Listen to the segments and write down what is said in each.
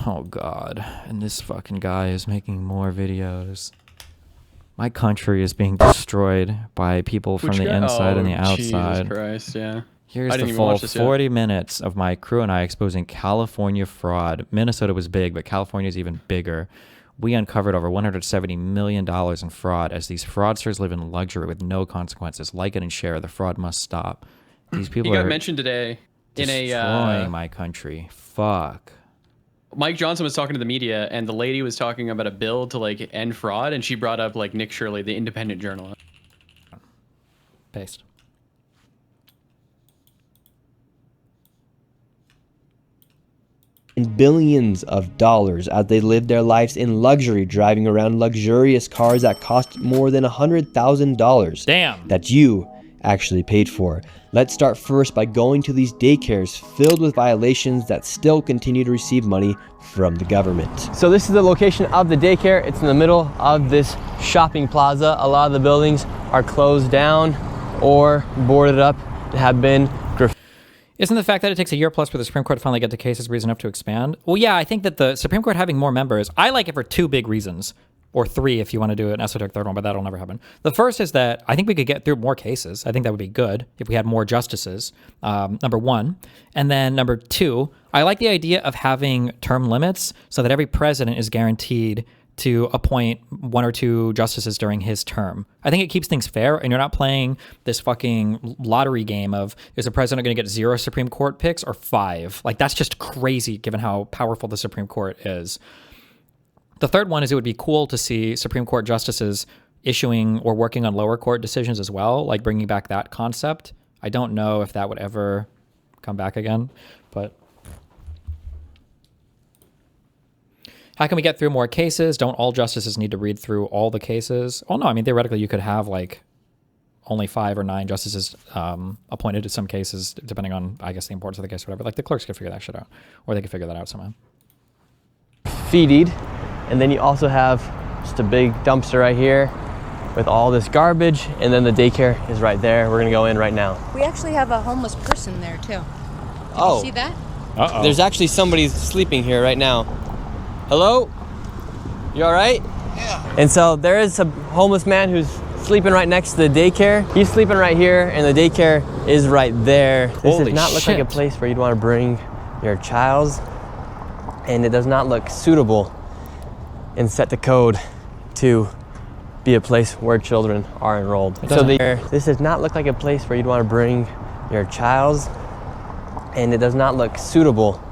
Oh God, and this fucking guy is making more videos. My country is being destroyed by people from the inside and the outside. Jesus Christ, yeah. Here's the full 40 minutes of my crew and I exposing California fraud. Minnesota was big, but California is even bigger. We uncovered over $170 million in fraud as these fraudsters live in luxury with no consequences. Like it and share. The fraud must stop. These people got mentioned today in destroying my country. Fuck. Mike Johnson was talking to the media, and the lady was talking about a bill to like end fraud, and she brought up like Nick Shirley, the independent journalist. Paste. Billions of dollars as they live their lives in luxury, driving around luxurious cars that cost more than $100,000. Damn. That you actually paid for. Let's start first by going to these daycares filled with violations that still continue to receive money from the government. So this is the location of the daycare. It's in the middle of this shopping plaza. A lot of the buildings are closed down or boarded up and have been Isn't the fact that it takes a year plus for the Supreme Court to finally get to cases reason enough to expand? Well, yeah, I think that the Supreme Court having more members, I like it for two big reasons, or three if you want to do an esoteric third one, but that'll never happen. The first is that I think we could get through more cases. I think that would be good if we had more justices, number one. And then number two, I like the idea of having term limits so that every president is guaranteed to appoint one or two justices during his term. I think it keeps things fair, and you're not playing this fucking lottery game of, is the president going to get 0 Supreme Court picks or 5? Like, that's just crazy given how powerful the Supreme Court is. The third one is it would be cool to see Supreme Court justices issuing or working on lower court decisions as well, like bringing back that concept. I don't know if that would ever come back again, but how can we get through more cases? Don't all justices need to read through all the cases? Oh no, I mean, theoretically you could have like only 5 or 9 justices appointed to some cases, depending on, I guess, the importance of the case or whatever. Like the clerks could figure that shit out, or they could figure that out somehow. feedied. And then you also have just a big dumpster right here with all this garbage, and then the daycare is right there. We're gonna go in right now. We actually have a homeless person there too. Did you see that? Uh-oh. There's actually somebody sleeping here right now. Hello? You all right? Yeah. And so there is a homeless man who's sleeping right next to the daycare. He's sleeping right here, and the daycare is right there. This Holy does not look like a shit. place where you'd want to bring your child, and it does not look suitable and set the code to be a place where children are enrolled. So this does not look like a place where you'd want to bring your child, and it does not look suitable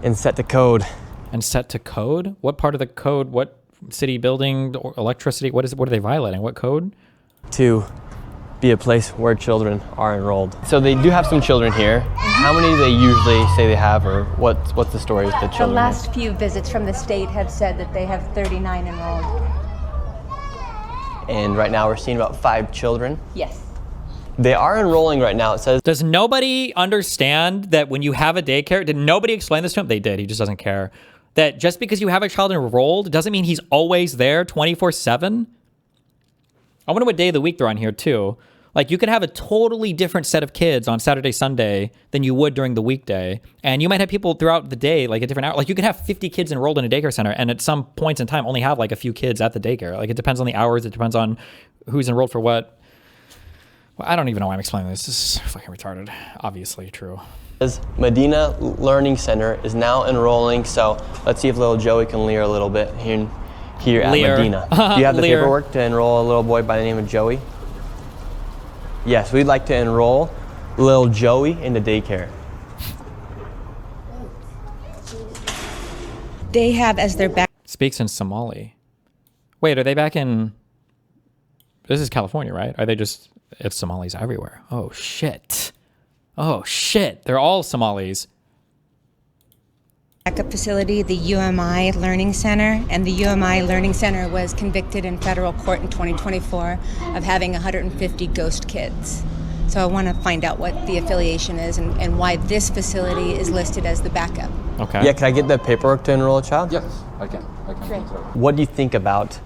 and set the code. And set to code? What part of the code? What city building or electricity? What are they violating? What code? To be a place where children are enrolled. So they do have some children here. How many do they usually say they have, or what's the story with the children? The last few visits from the state have said that they have 39 enrolled. And right now we're seeing about 5 children. Yes. They are enrolling right now. It says. Does nobody understand that when you have a daycare, did nobody explain this to him? They did, he just doesn't care. That just because you have a child enrolled doesn't mean he's always there 24/7. I wonder what day of the week they're on here too. Like, you could have a totally different set of kids on Saturday, Sunday than you would during the weekday. And you might have people throughout the day, like a different hour. Like, you could have 50 kids enrolled in a daycare center and at some points in time only have like a few kids at the daycare. Like, it depends on the hours. It depends on who's enrolled for what. Well, I don't even know why I'm explaining this. This is fucking retarded. Obviously true. Medina Learning Center is now enrolling. So let's see if little Joey can leer a little bit here at Leer. Medina. Do you have the Leer. paperwork to enroll a little boy by the name of Joey? Yes, we'd like to enroll little Joey into daycare. They have as their back. Speaks in Somali. Wait, are they back in... This is California, right? Are they just... It's Somalis everywhere. Oh, shit. Oh, shit. They're all Somalis. Backup facility, the UMI Learning Center, and the UMI Learning Center was convicted in federal court in 2024 of having 150 ghost kids. So I want to find out what the affiliation is and why this facility is listed as the backup. Okay. Yeah, can I get the paperwork to enroll a child? Yes, I can. Great. What do you think about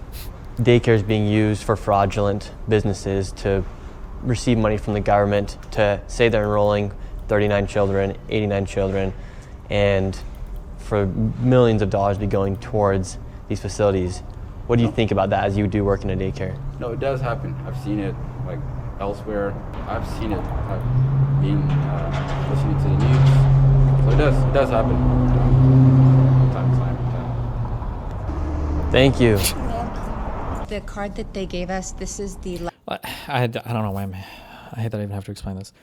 daycares being used for fraudulent businesses to receive money from the government to say they're enrolling 39 children, 89 children, and for millions of dollars to be going towards these facilities. What do you think about that as you do work in a daycare? No, it does happen. I've seen it like elsewhere. I've seen it being listening to the news. So it does happen. Time to time. Thank you. The card that they gave us, this is the I don't know why I hate that I even have to explain this.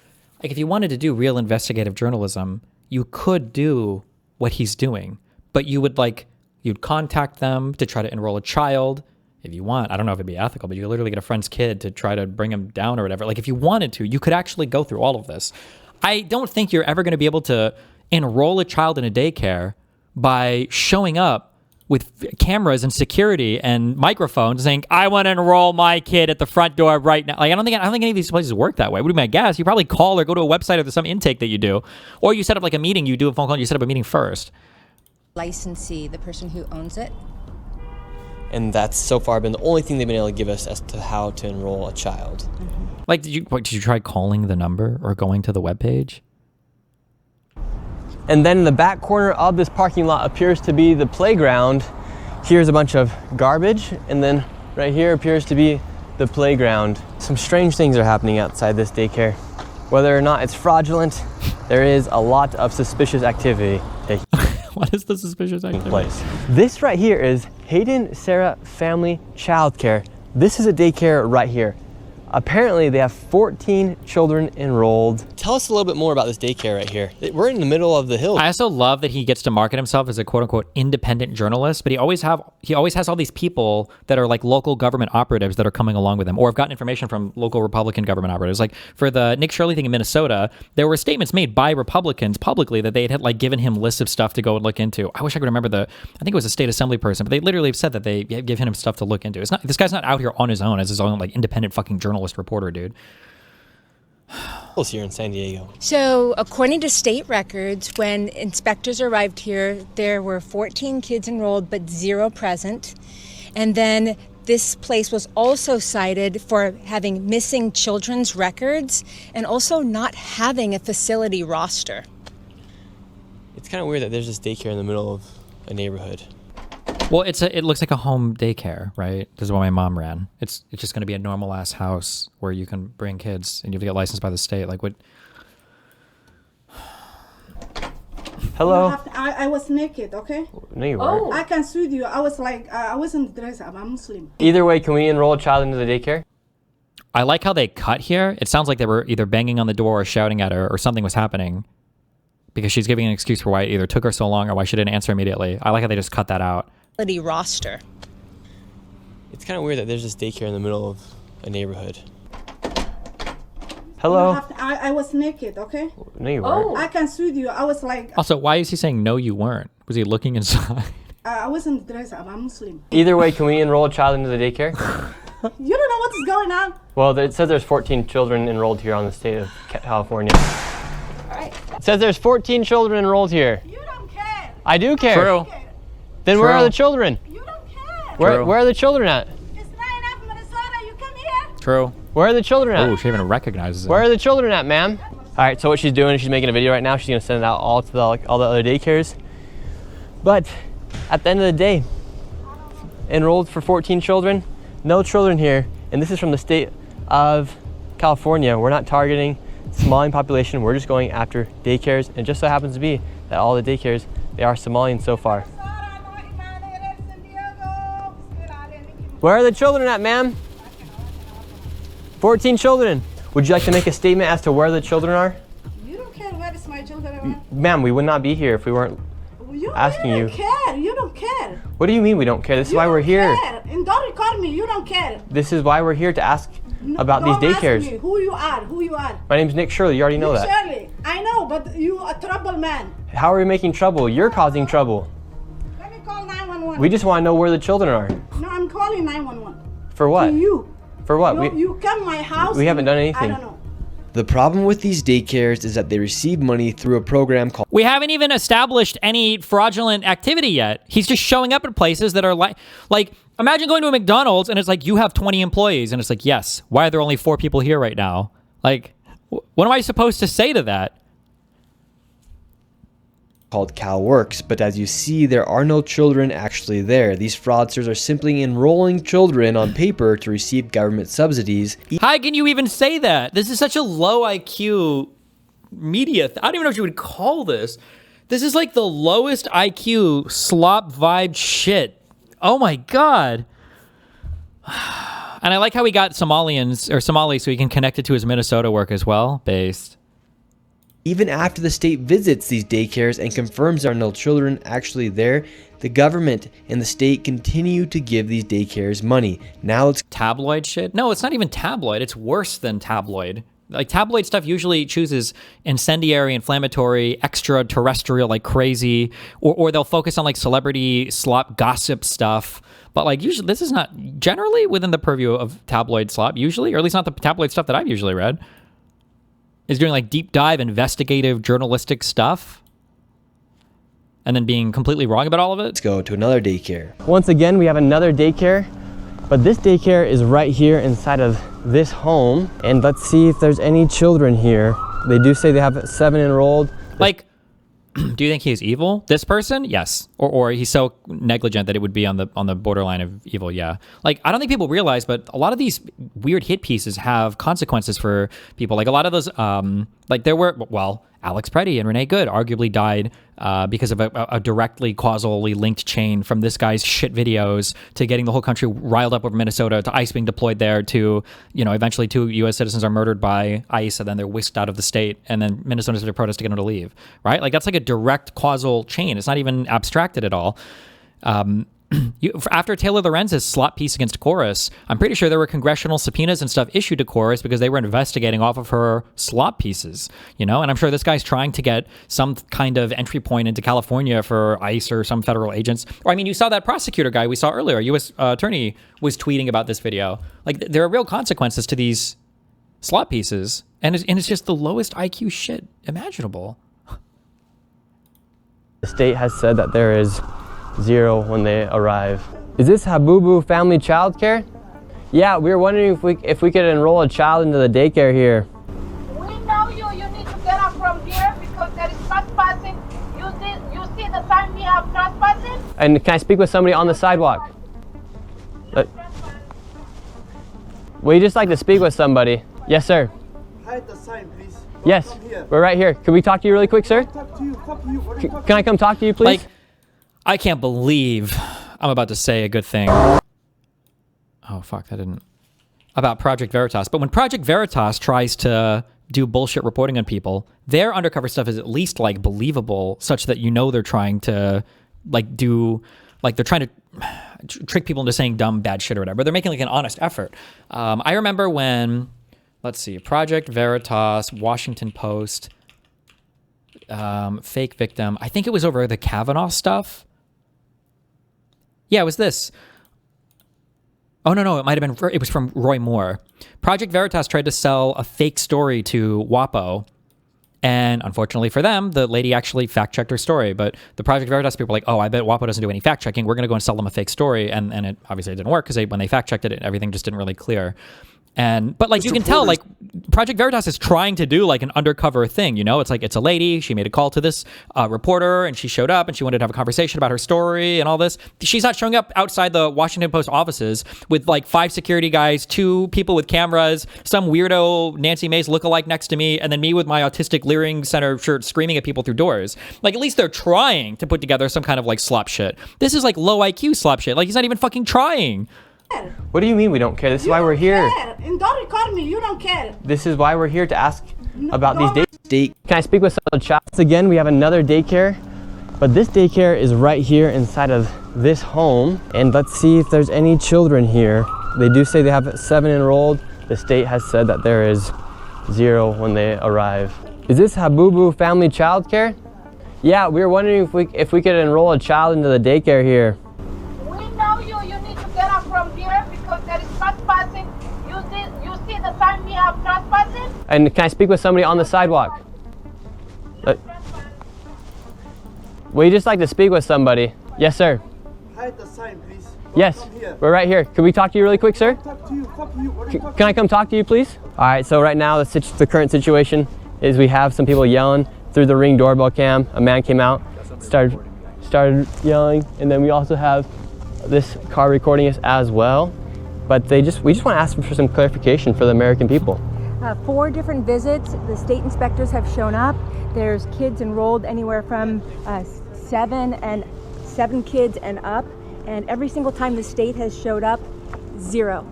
Like, if you wanted to do real investigative journalism, you could do what he's doing, but you'd contact them to try to enroll a child if you want. I don't know if it'd be ethical, but you could literally get a friend's kid to try to bring him down or whatever. Like, if you wanted to, you could actually go through all of this. I don't think you're ever going to be able to enroll a child in a daycare by showing up with cameras and security and microphones saying, I want to enroll my kid at the front door right now. Like, I don't think any of these places work that way. Would be my guess. You probably call or go to a website or there's some intake that you do. Or you set up like a meeting, you do a phone call, and you set up a meeting first. licensee, the person who owns it. And that's so far been the only thing they've been able to give us as to how to enroll a child. Like, did you try calling the number or going to the webpage? And then in the back corner of this parking lot appears to be the playground. Here's a bunch of garbage, and then right here appears to be the playground. Some strange things are happening outside this daycare. Whether or not it's fraudulent, there is a lot of suspicious activity taking What is the suspicious activity? place. This right here is Hayden Sarah Family Childcare. This is a daycare right here. Apparently they have 14 children enrolled. Tell us a little bit more about this daycare right here. We're in the middle of the hills. I also love that he gets to market himself as a quote unquote independent journalist, but he always has all these people that are like local government operatives that are coming along with him, or have gotten information from local Republican government operatives. Like for the Nick Shirley thing in Minnesota, there were statements made by Republicans publicly that they had like given him lists of stuff to go and look into. I wish I could remember I think it was a state assembly person, but they literally have said that they give him stuff to look into. This guy's not out here on his own as his own like independent fucking journalist reporter, dude. Here in San Diego. So, according to state records, when inspectors arrived here, there were 14 kids enrolled, but 0 present. And then this place was also cited for having missing children's records and also not having a facility roster. It's kind of weird that there's this daycare in the middle of a neighborhood. Well, it looks like a home daycare, right? This is what my mom ran. It's just going to be a normal ass house where you can bring kids and you have to get licensed by the state. Like what? Hello? I was naked, okay? No, you weren't. I can sue you. I was like, I wasn't dressed up. I'm Muslim. Either way, can we enroll a child into the daycare? I like how they cut here. It sounds like they were either banging on the door or shouting at her or something was happening because she's giving an excuse for why it either took her so long or why she didn't answer immediately. I like how they just cut that out. Roster. It's kind of weird that there's this daycare in the middle of a neighborhood. Hello? I was naked, okay? No, you weren't. I can sue you. I was like, Also, why is he saying no you weren't? Was he looking inside? I wasn't dressed up. I'm Muslim. Either way, can we enroll a child into the daycare? You don't know what's going on. Well, it says there's 14 children enrolled here on the state of California. Right. It says there's 14 children enrolled here. You don't care. I do care. True. Then where are True. the children? You don't care. Where are the children at? It's not enough, Minnesota. You come here. True. Where are the children at? Oh, she even recognizes it. Where are the children at, ma'am? All right, so what she's doing is she's making a video right now. She's gonna send it out all to all the other daycares. But at the end of the day, enrolled for 14 children, no children here. And this is from the state of California. We're not targeting Somalian population. We're just going after daycares. And it just so happens to be that all the daycares, they are Somalian so far. Where are the children at, ma'am? 14 children. Would you like to make a statement as to where the children are? You don't care where is my children are. Ma'am, we would not be here if we weren't You asking don't you. care. You don't care. What do you mean we don't care? This is You why we're don't here. care. And don't record me. You don't care. This is why we're here to ask about these Don't ask daycares. me who you are. Who you are. My name's Nick Shirley. You already know that. Shirley, I know, but you a trouble man. How are we making trouble? You're causing trouble. Let me call 911. We just want to know where the children are. No, I'm calling 911. For what? To you. For what? You come my house. we haven't done I anything. don't know. The problem with these daycares is that they receive money through a program called We haven't even established any fraudulent activity yet. He's just showing up at places that are like imagine going to a McDonald's and it's like you have 20 employees and it's like, yes, why are there only 4 people here right now? Like, what am I supposed to say to that? called CalWorks, but as you see, there are no children actually there. These fraudsters are simply enrolling children on paper to receive government subsidies. How can you even say that? This is such a low IQ media. I don't even know what you would call this. This is like the lowest IQ slop vibe shit. Oh my God. And I like how we got Somali so he can connect it to his Minnesota work as well. Based. Even after the state visits these daycares and confirms there are no children actually there, the government and the state continue to give these daycares money. Now it's tabloid shit? No, it's not even tabloid. It's worse than tabloid. Like tabloid stuff usually chooses incendiary, inflammatory, extraterrestrial, like crazy, or they'll focus on like celebrity slop gossip stuff. But like usually this is not generally within the purview of tabloid slop usually, or at least not the tabloid stuff that I've usually read. Is doing like deep dive investigative journalistic stuff and then being completely wrong about all of it. Let's go to another daycare. Once again, we have another daycare, but this daycare is right here inside of this home. And let's see if there's any children here. They do say they have 7 enrolled. Like, do you think he's evil? This person? Yes. Or he's so negligent that it would be on the borderline of evil. Yeah. Like, I don't think people realize, but a lot of these weird hit pieces have consequences for people. Like a lot of those, like there were, well, Alex Preddy and Renee Good arguably died because of a directly causally linked chain from this guy's shit videos to getting the whole country riled up over Minnesota, to ICE being deployed there, to, you know, eventually 2 U.S. citizens are murdered by ICE and then they're whisked out of the state, and then Minnesotans are protest to get them to leave, right? Like that's like a direct causal chain. It's not even abstracted at all. After Taylor Lorenz's slop piece against Chorus, I'm pretty sure there were congressional subpoenas and stuff issued to Chorus because they were investigating off of her slop pieces, you know? And I'm sure this guy's trying to get some kind of entry point into California for ICE or some federal agents. Or, I mean, you saw that prosecutor guy we saw earlier, U.S. attorney, was tweeting about this video. Like, there are real consequences to these slop pieces, and it's just the lowest IQ shit imaginable. The state has said that there is 0 when they arrive. Is this Habubu Family Childcare? Yeah, we were wondering if we could enroll a child into the daycare here. We know you. You need to get up from here because there is trespassing. You see the sign we have trespassing? And can I speak with somebody on the sidewalk? Would you just like to speak with somebody? Yes, sir. Hide the sign, please. Yes, we're right here. Can we talk to you really quick, sir? Talk to you. Fuck you. What are you talking Can I come talk to you, please? Like, I can't believe I'm about to say a good thing. Oh, fuck, that didn't. About Project Veritas. But when Project Veritas tries to do bullshit reporting on people, their undercover stuff is at least, like, believable, such that you know they're trying to, like, they're trying to trick people into saying dumb, bad shit or whatever. But they're making, like, an honest effort. I remember when, let's see, Project Veritas, Washington Post, fake victim. I think it was over the Kavanaugh stuff. Yeah, it was this. Oh, no, it might have been, it was from Roy Moore. Project Veritas tried to sell a fake story to WAPO. And unfortunately for them, the lady actually fact-checked her story. But the Project Veritas people were like, oh, I bet WAPO doesn't do any fact-checking. We're going to go and sell them a fake story. And it obviously didn't work because when they fact-checked it, everything just didn't really clear. But like you can tell, like Project Veritas is trying to do like an undercover thing, you know? It's like, it's a lady, she made a call to this reporter and she showed up and she wanted to have a conversation about her story and all this. She's not showing up outside the Washington Post offices with like 5 security guys, 2 people with cameras, some weirdo Nancy Mace lookalike next to me, and then me with my autistic Leering Center shirt screaming at people through doors. Like at least they're trying to put together some kind of like slop shit. This is like low IQ slop shit. Like he's not even fucking trying. What do you mean we don't care? This is why we're here. And don't record me. You don't care. This is why we're here, to ask about these Date. Can I speak with some child? Once again, we have another daycare, but this daycare is right here inside of this home. And let's see if there's any children here. They do say they have 7 enrolled. The state has said that there is 0 when they arrive. Is this Habubu Family Childcare? Yeah, we were wondering if we could enroll a child into the daycare here. We know you. You need to get up from here because there is trespassing. You see the sign we have trespassing? And can I speak with somebody on the sidewalk? Would you just like to speak with somebody? Yes, sir. Hide the sign, please. Yes, we're right here. Can we talk to you really quick, sir? Talk to you. Fuck you. What are you talking Can I come talk to you, please? All right, so right now the current situation is we have some people yelling through the Ring doorbell cam. A man came out started yelling, and then we also have this car recording us as well. But we just want to ask for some clarification for the American people. 4 different visits. The state inspectors have shown up. There's kids enrolled anywhere from 7 kids and up. And every single time the state has showed up, 0.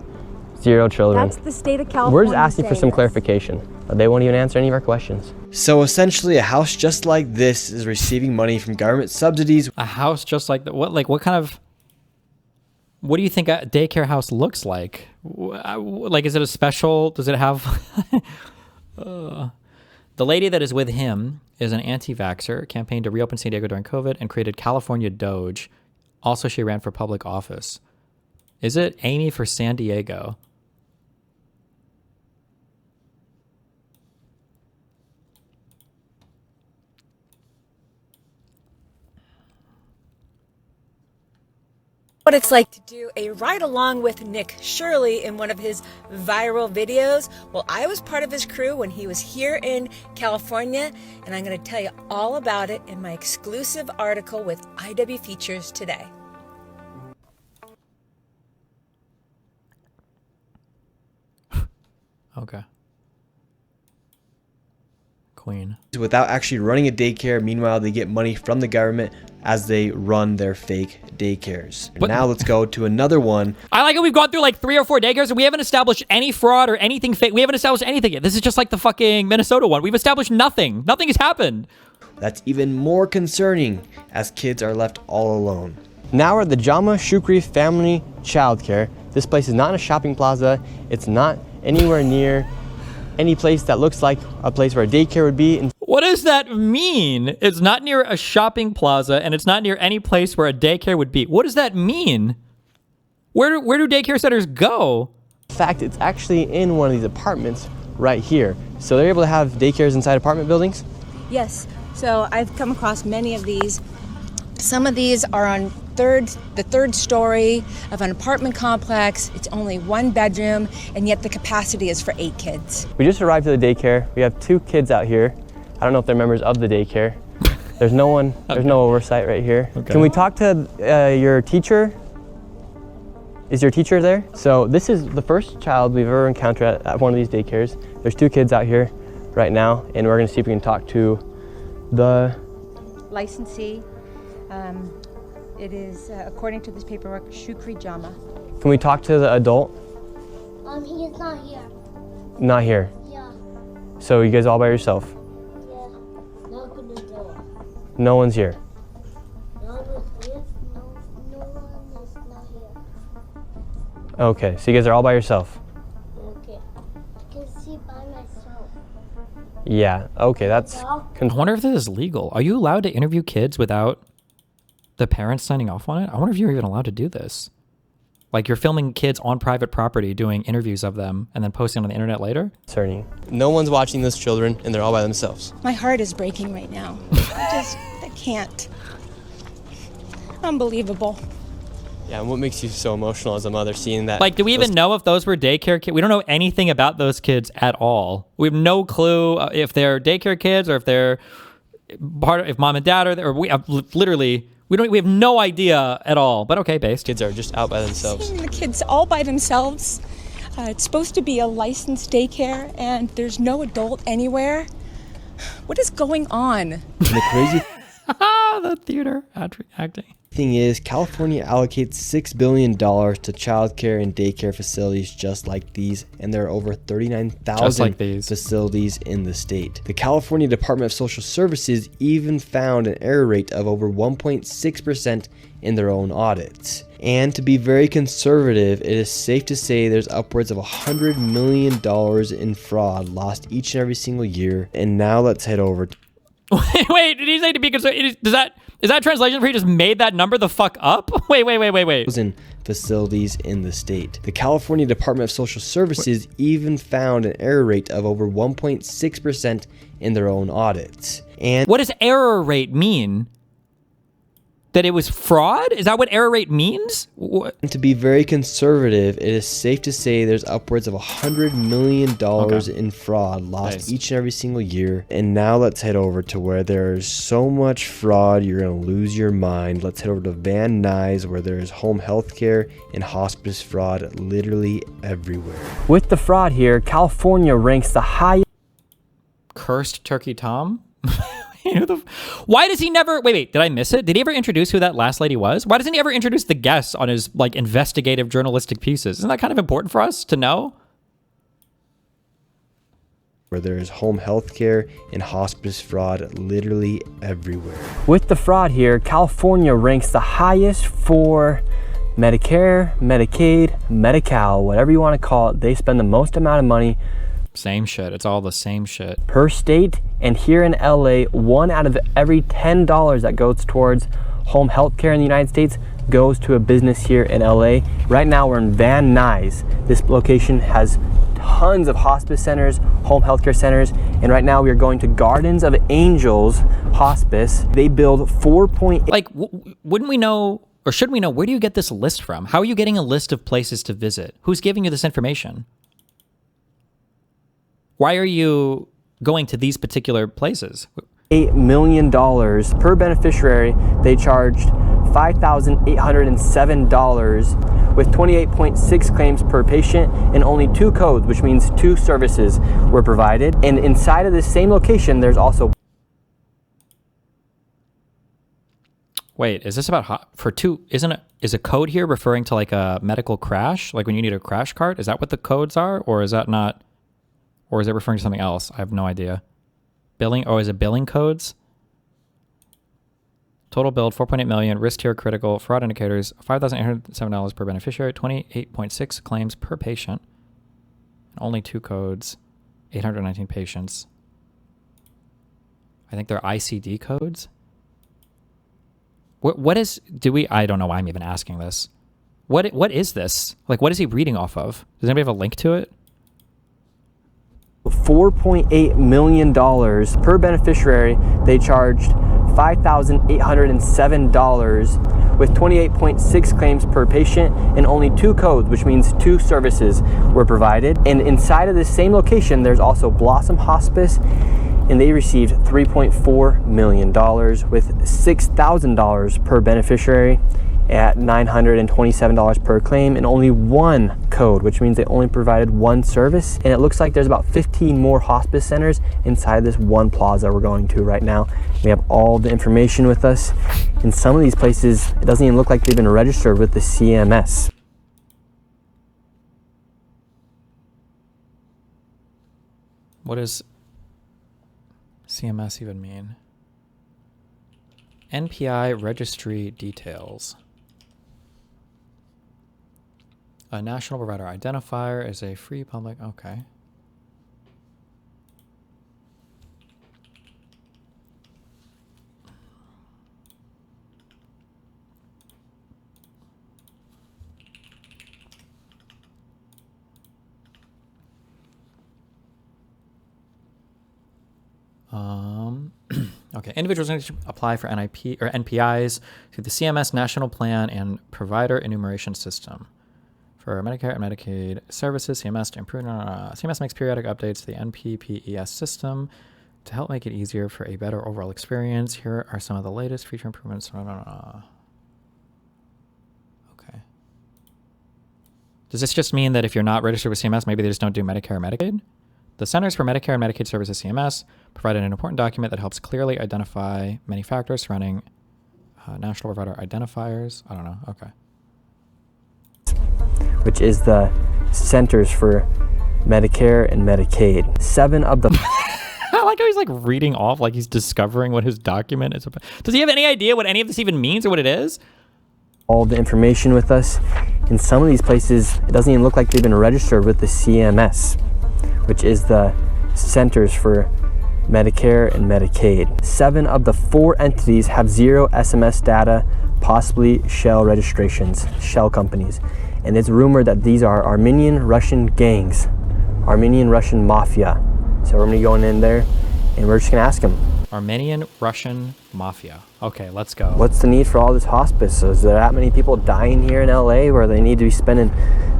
0 children. That's the state of California. We're just asking for some clarification. They won't even answer any of our questions. So essentially, a house just like this is receiving money from government subsidies. A house just like that? What kind of... What do you think a daycare house looks like? Like, is it a special... Does it have... The lady that is with him is an anti-vaxxer, campaigned to reopen San Diego during COVID, and created California Doge. Also, she ran for public office. Is it Amy for San Diego? What it's like to do a ride along with Nick Shirley in one of his viral videos. Well, I was part of his crew when he was here in California, and I'm going to tell you all about it in my exclusive article with IW Features today. Okay. Queen. Without actually running a daycare. Meanwhile, they get money from the government as they run their fake daycares. And now let's go to another one. I like it. We've gone through like 3 or 4 daycares and we haven't established any fraud or anything fake. We haven't established anything yet. This is just like the fucking Minnesota one. We've established nothing. Nothing has happened. That's even more concerning as kids are left all alone. Now we're at the Jama Shukri Family Childcare. This place is not in a shopping plaza. It's not anywhere near any place that looks like a place where a daycare would be. What does that mean? It's not near a shopping plaza and it's not near any place where a daycare would be. What does that mean? Where do daycare centers go? In fact, it's actually in one of these apartments right here. So they're able to have daycares inside apartment buildings? Yes, so I've come across many of these. Some of these are on the third story of an apartment complex. It's only 1 bedroom, and yet the capacity is for 8 kids. We just arrived at the daycare. We have 2 kids out here. I don't know if they're members of the daycare. There's no one, there's no oversight right here. Okay. Can we talk to your teacher? Is your teacher there? So this is the first child we've ever encountered at one of these daycares. There's 2 kids out here right now, and we're gonna see if we can talk to the licensee. It is, according to this paperwork, Shukri Jama. Can we talk to the adult? He is not here. Not here? Yeah. So you guys all by yourself? Yeah. Open the door. No one's here? No one is not here. Okay, so you guys are all by yourself? Okay. I can see by myself. Yeah, okay, that's... I wonder if this is legal. Are you allowed to interview kids without the parents signing off on it? I wonder if you're even allowed to do this. Like, you're filming kids on private property, doing interviews of them, and then posting on the internet later? Concerning. No one's watching those children, and they're all by themselves. My heart is breaking right now. I can't. Unbelievable. Yeah, and what makes you so emotional as a mother seeing that? Like, do we even know if those were daycare kids? We don't know anything about those kids at all. We have no clue if they're daycare kids or if they're part of, if mom and dad are there, or we have literally... We have no idea at all, but okay, based. Kids are just out by themselves. Seeing the kids all by themselves. It's supposed to be a licensed daycare, and there's no adult anywhere. What is going on? The crazy the theater acting. thing is, California allocates $6 billion to childcare and daycare facilities just like these, and there are over 39,000 facilities in the state. The California Department of Social Services even found an error rate of over 1.6% in their own audits. And to be very conservative, it is safe to say there's upwards of $100 million in fraud lost each and every single year. And now let's head over to... Wait, did he say to be conservative? Is that translation where he just made that number the fuck up? Wait. Facilities in the state. The California Department of Social Services even found an error rate of over 1.6% in their own audits. And what does error rate mean? That it was fraud? Is that what error rate means? To be very conservative, it is safe to say there's upwards of $100 million in fraud lost each and every single year. And now let's head over to where there's so much fraud, you're going to lose your mind. Let's head over to Van Nuys, where there's home health care and hospice fraud literally everywhere. With the fraud here, California ranks the highest. Cursed Turkey Tom? Why does he never... Wait, did I miss it? Did he ever introduce who that last lady was? Why doesn't he ever introduce the guests on his, like, investigative journalistic pieces? Isn't that kind of important for us to know? Where there's home health care and hospice fraud literally everywhere. With the fraud here, California ranks the highest for Medicare, Medicaid, Medi-Cal, whatever you want to call it. They spend the most amount of money. Same shit. It's all the same shit. Per state. And here in LA, 1 out of every $10 that goes towards home health care in the United States goes to a business here in LA. Right now we're in Van Nuys. This location has tons of hospice centers, home health care centers, and right now we are going to Gardens of Angels Hospice. They build 4.8... Like, wouldn't we know, or should we know, where do you get this list from? How are you getting a list of places to visit? Who's giving you this information? Why are you going to these particular places? $8 million per beneficiary. They charged $5,807 with 28.6 claims per patient and only 2 codes, which means 2 services were provided. And inside of this same location, there's also... Wait, is this about for 2? Is a code here referring to like a medical crash? Like when you need a crash cart? Is that what the codes are? Or is that not? Or is it referring to something else? I have no idea. Billing? Oh, is it billing codes? Total billed, 4.8 million. Risk tier critical. Fraud indicators, $5,807 per beneficiary. 28.6 claims per patient. Only 2 codes. 819 patients. I think they're ICD codes. What is... I don't know why I'm even asking this. What is this? Like, what is he reading off of? Does anybody have a link to it? $4.8 million per beneficiary. They charged $5,807 with 28.6 claims per patient and only 2 codes, which means 2 services were provided. And inside of this same location, there's also Blossom Hospice, and they received $3.4 million with $6,000 per beneficiary at $927 per claim and only 1 code, which means they only provided 1 service. And it looks like there's about 15 more hospice centers inside this one plaza we're going to right now. We have all the information with us. In some of these places, it doesn't even look like they've been registered with the CMS. What does CMS even mean? NPI registry details. A national provider identifier is a free public... Okay. Okay, individuals need to apply for NIP or NPIs through the CMS National Plan and Provider Enumeration System. For Medicare and Medicaid services, CMS to improve. CMS makes periodic updates to the NPPES system to help make it easier for a better overall experience. Here are some of the latest feature improvements. Okay. Does this just mean that if you're not registered with CMS, maybe they just don't do Medicare or Medicaid? The Centers for Medicare and Medicaid Services, CMS, provided an important document that helps clearly identify many factors surrounding national provider identifiers. I don't know. Okay. Which is the Centers for Medicare and Medicaid. 7 of the... I like how he's like reading off like he's discovering what his document is about. Does he have any idea what any of this even means or what it is? All the information with us. In some of these places, it doesn't even look like they've been registered with the CMS, which is the Centers for Medicare and Medicaid. 7 of the 4 entities have 0 SMS data, possibly shell registrations, shell companies. And it's rumored that these are Armenian Russian gangs, Armenian Russian mafia. So we're gonna be going in there and we're just gonna ask them. Armenian Russian mafia. Okay, let's go. What's the need for all this hospice? Is there that many people dying here in LA where they need to be spending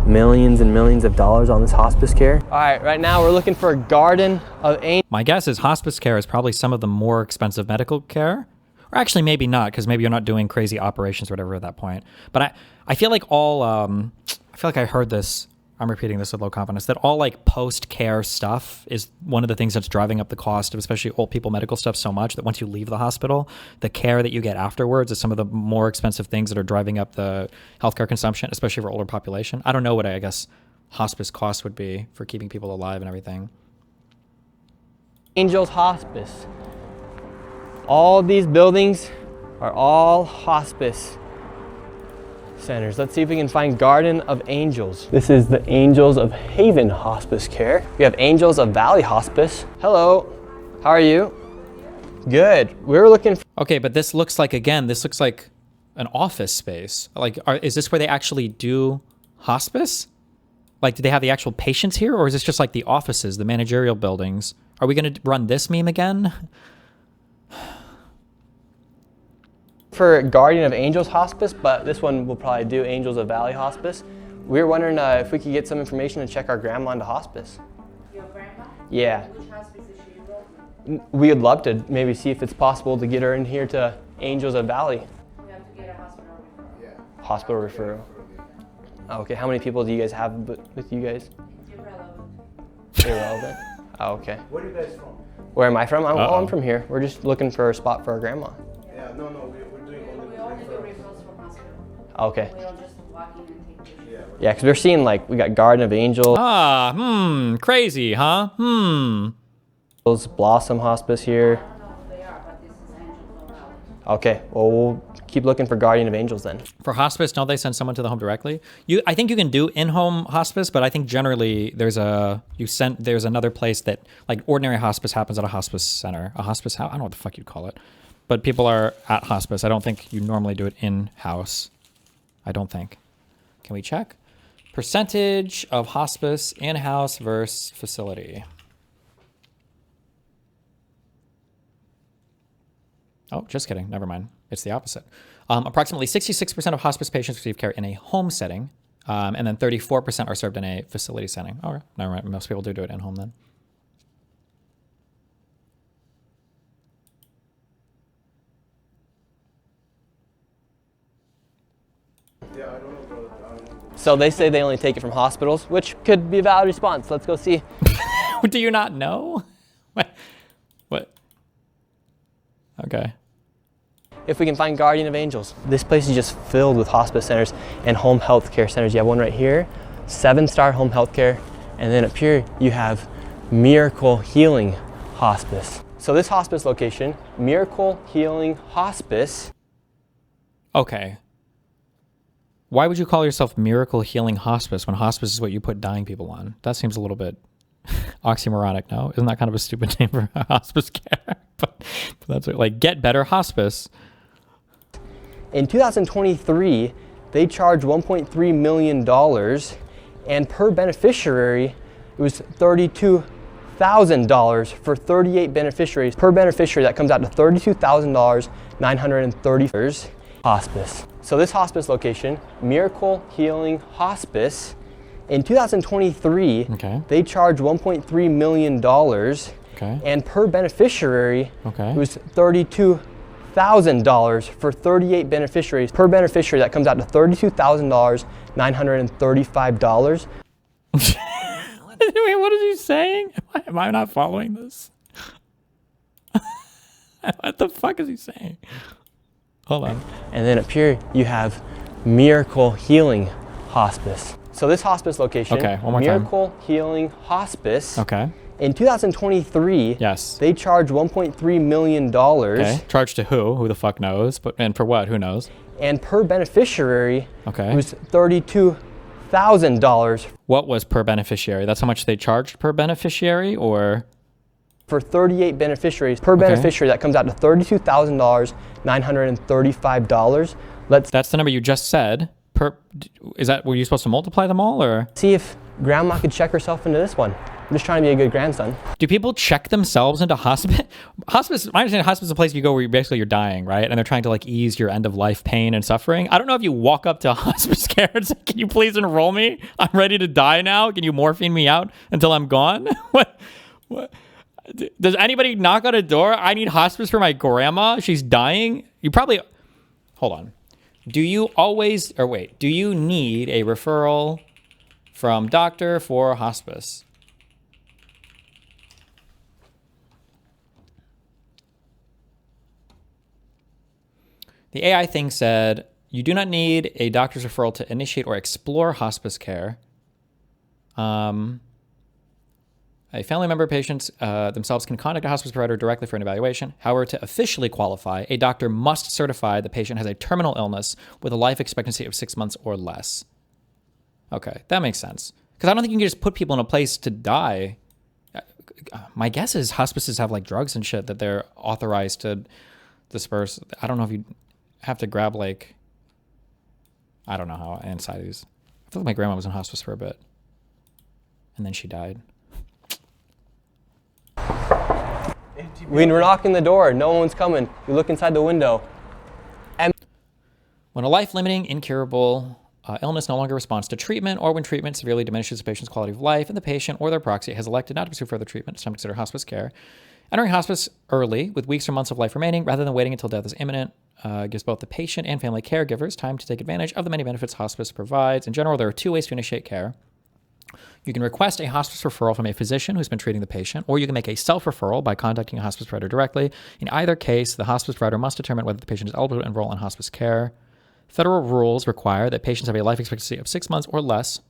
millions and millions of dollars on this hospice care? All right, right now we're looking for a Garden of Angels. My guess is hospice care is probably some of the more expensive medical care. Or actually maybe not, because maybe you're not doing crazy operations or whatever at that point. But I feel like all, I feel like I heard this, I'm repeating this with low confidence, that all like post-care stuff is one of the things that's driving up the cost of especially old people medical stuff so much that once you leave the hospital, the care that you get afterwards is some of the more expensive things that are driving up the healthcare consumption, especially for older population. I don't know what I guess hospice costs would be for keeping people alive and everything. Angels Hospice. All these buildings are all hospice centers. Let's see if we can find Garden of Angels. This is the Angels of Haven Hospice Care. We have Angels of Valley Hospice. Hello, how are you? Good. We were looking for... Okay, but this looks like, again, this looks like an office space. Like, is this where they actually do hospice? Like, do they have the actual patients here, or is this just like the offices, the managerial buildings? Are we going to run this meme again? For Guardian of Angels Hospice, but this one will probably do Angels of Valley Hospice. We were wondering if we could get some information to check our grandma into hospice. Your grandma? Yeah. Which hospice is she enrolled? We would love to maybe see if it's possible to get her in here to Angels of Valley. We have to get a hospital referral. Yeah. Hospital referral. Okay, how many people do you guys have with you guys? Irrelevant. Irrelevant? Oh, okay. Where are you guys from? Where am I from? I'm from here. We're just looking for a spot for our grandma. Yeah, no, we're doing We only do referrals from hospital. Okay. We don't just walk in and take pictures. Yeah, because we're seeing like, we got Garden of Angels. Crazy, huh? Blossom Hospice here. I don't know who they are, but this is Angels of Valley. Okay, well, we'll keep looking for Guardian of Angels then. For hospice, don't they send someone to the home directly? I think you can do in-home hospice, but I think generally there's another place that, like, ordinary hospice happens at a hospice center. A hospice house? I don't know what the fuck you'd call it. But people are at hospice. I don't think you normally do it in-house. I don't think. Can we check? Percentage of hospice in-house versus facility. Oh, just kidding. Never mind. It's the opposite. Approximately 66% of hospice patients receive care in a home setting, and then 34% are served in a facility setting. All right. Never mind. Most people do it in home then. Yeah, I don't know. So they say they only take it from hospitals, which could be a valid response. Let's go see. Do you not know? What? Okay. If we can find Guardian of Angels. This place is just filled with hospice centers and home health care centers. You have one right here, 7-star home health care. And then up here, you have Miracle Healing Hospice. So this hospice location, Miracle Healing Hospice. Okay. Why would you call yourself Miracle Healing Hospice when hospice is what you put dying people on? That seems a little bit oxymoronic, no? Isn't that kind of a stupid name for hospice care? but that's like Get Better Hospice. In 2023, they charged $1.3 million, and per beneficiary, it was $32,000 for 38 beneficiaries. Per beneficiary, that comes out to $32,930 hospice. So this hospice location, Miracle Healing Hospice, in 2023, they charged $1.3 million, and per beneficiary, it was $32,000 for 38 beneficiaries. Per beneficiary, that comes out to $32,935. What is he saying? Am I not following this? What the fuck is he saying? Hold on. And then up here, you have Miracle Healing Hospice. So this hospice location, one more Miracle Healing Hospice. Okay. In 2023, they charged $1.3 million. Okay. Charged to who? Who the fuck knows? And for what? Who knows? And per beneficiary, it was $32,000. What was per beneficiary? That's how much they charged per beneficiary, or? For 38 beneficiaries. Per beneficiary, that comes out to $32,935. That's the number you just said. Were you supposed to multiply them all, or? See if Grandma could check herself into this one. I'm just trying to be a good grandson. Do people check themselves into hospice? Hospice, my understanding, hospice is a place you go where you're dying, right? And they're trying to like ease your end of life pain and suffering. I don't know if you walk up to hospice care and say, "Can you please enroll me? I'm ready to die now. Can you morphine me out until I'm gone?" What? Does anybody knock on a door? I need hospice for my grandma. She's dying. You probably, hold on. Do you need a referral from doctor for hospice? The AI thing said, you do not need a doctor's referral to initiate or explore hospice care. A family member patients themselves can contact a hospice provider directly for an evaluation. However, to officially qualify, a doctor must certify the patient has a terminal illness with a life expectancy of 6 months or less. Okay, that makes sense. Because I don't think you can just put people in a place to die. My guess is hospices have like drugs and shit that they're authorized to disperse. I don't know if you have to grab like, I don't know how inside these. I feel like my grandma was in hospice for a bit. And then she died. When we're knocking the door, no one's coming. You look inside the window. When a life-limiting, incurable illness no longer responds to treatment, or when treatment severely diminishes the patient's quality of life, and the patient or their proxy has elected not to pursue further treatment, it's time to consider hospice care. Entering hospice early, with weeks or months of life remaining, rather than waiting until death is imminent, gives both the patient and family caregivers time to take advantage of the many benefits hospice provides. In general, there are 2 ways to initiate care. You can request a hospice referral from a physician who's been treating the patient, or you can make a self-referral by contacting a hospice provider directly. In either case, the hospice provider must determine whether the patient is eligible to enroll in hospice care. Federal rules require that patients have a life expectancy of 6 months or less.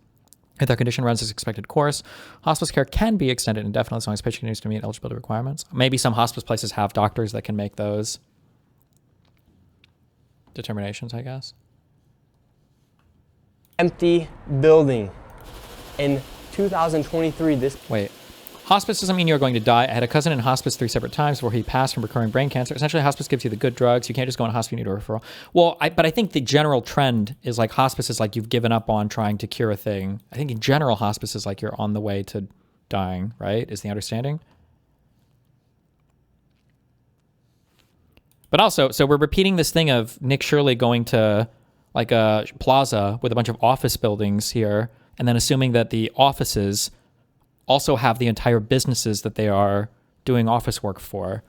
If their condition runs its expected course, hospice care can be extended indefinitely as long as the patient continues to meet eligibility requirements. Maybe some hospice places have doctors that can make those determinations, I guess. Empty building. In 2023, Wait. Hospice doesn't mean you're going to die. I had a cousin in hospice 3 separate times where he passed from recurring brain cancer. Essentially, hospice gives you the good drugs. You can't just go in hospice, you need a referral. Well, but I think the general trend is like hospice is like you've given up on trying to cure a thing. I think in general, hospice is like you're on the way to dying, right? Is the understanding? But also, so we're repeating this thing of Nick Shirley going to like a plaza with a bunch of office buildings here, and then assuming that the offices also have the entire businesses that they are doing office work for.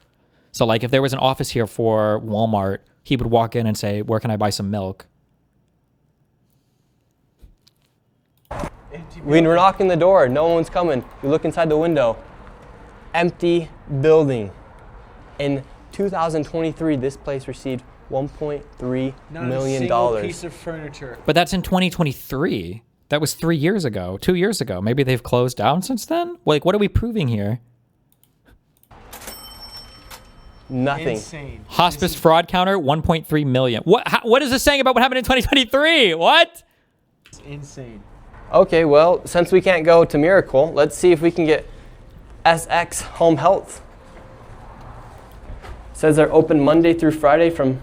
So like if there was an office here for Walmart, he would walk in and say, "Where can I buy some milk?" When we're knocking the door, no one's coming. You look inside the window. Empty building. In 2023, this place received $1.3 million. Not a single piece of furniture. But that's in 2023. That was 3 years ago, 2 years ago. Maybe they've closed down since then? Like, what are we proving here? Nothing. Insane. Hospice fraud counter, 1.3 million. What is this saying about what happened in 2023? What? It's insane. Okay, well, since we can't go to Miracle, let's see if we can get SX Home Health. It says they're open Monday through Friday from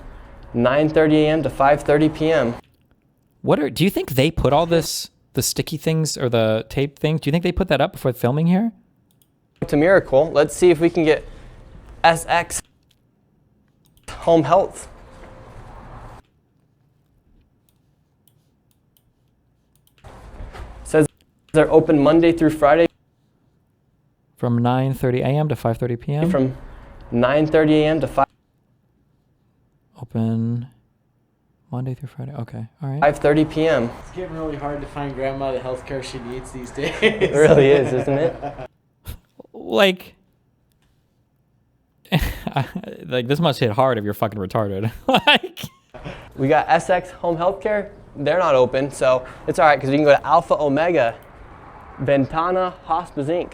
9:30 a.m. to 5:30 p.m. Do you think they put all this, the sticky things or the tape things, do you think they put that up before filming here? To Miracle, let's see if we can get SX Home Health. It says they're open Monday through Friday. From 9:30 a.m. to 5:30 p.m.? From 9:30 a.m. to 5. Open Monday through Friday. Okay, all right. 5:30 p.m. It's getting really hard to find grandma the healthcare she needs these days. It really is, isn't it? Like this must hit hard if you're fucking retarded. Like, we got SX Home Healthcare. They're not open, so it's all right because we can go to Alpha Omega Ventana Hospice Inc.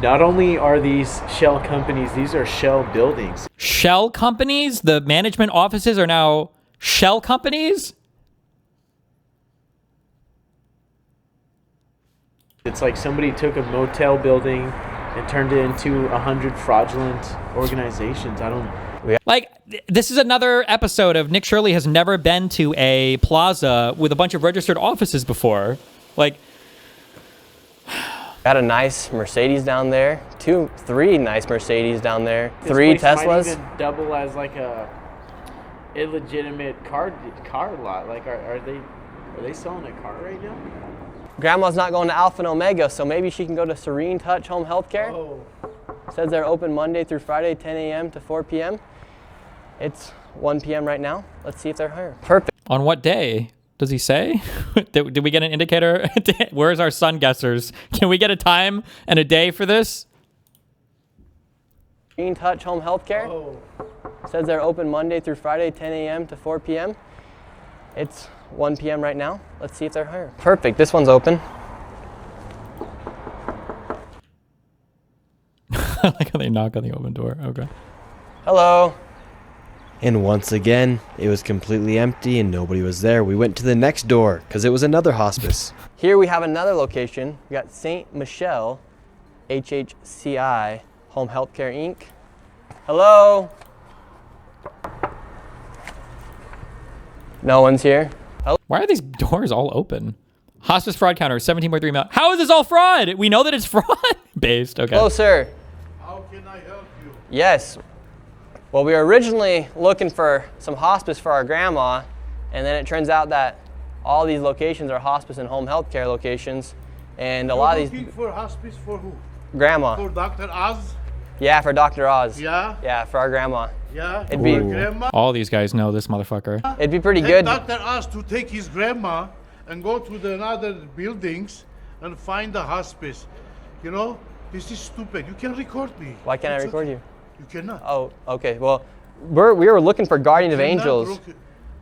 Not only are these shell companies, these are shell buildings. Shell companies? The management offices are now shell companies? It's like somebody took a motel building and turned it into 100 fraudulent organizations. Like, this is another episode of Nick Shirley has never been to a plaza with a bunch of registered offices before. Like, Got a nice Mercedes down there. Three nice Mercedes down there. This 3 place might Teslas. even double as like a illegitimate car lot. Like, are they selling a car right now? Grandma's not going to Alpha and Omega, so maybe she can go to Serene Touch Home Healthcare. Oh. Says they're open Monday through Friday, 10 a.m. to 4 p.m. It's 1 p.m. right now. Let's see if they're hiring. Perfect. On what day? Does he say? Did we get an indicator? Where's our sun guessers? Can we get a time and a day for this? Serene Touch Home Healthcare. Oh. Says they're open Monday through Friday, 10 a.m. to 4 p.m. It's 1 p.m. right now. Let's see if they're hiring. Perfect. This one's open. I like how they knock on the open door. Okay. Hello. And once again, it was completely empty and nobody was there. We went to the next door because it was another hospice. Here we have another location. We got St. Michelle, HHCI, Home Healthcare Inc. Hello. No one's here. Hello? Why are these doors all open? Hospice fraud counter, 17.3 million. How is this all fraud? We know that it's fraud based. Okay. Hello, sir. How can I help you? Yes. Well, we were originally looking for some hospice for our grandma, and then it turns out that all these locations are hospice and home health care locations, and a lot of these. Looking for hospice for who? Grandma. For Dr. Oz? Yeah, for Dr. Oz. Yeah? Yeah, for our grandma. Yeah? It'd be, grandma? All these guys know this motherfucker. It'd be pretty Take good. Dr. Oz to take his grandma and go to the other buildings and find the hospice. You know, this is stupid. You can record me. Why can't I record you? You cannot. Oh, okay. Well, we were looking for Guardian of Angels.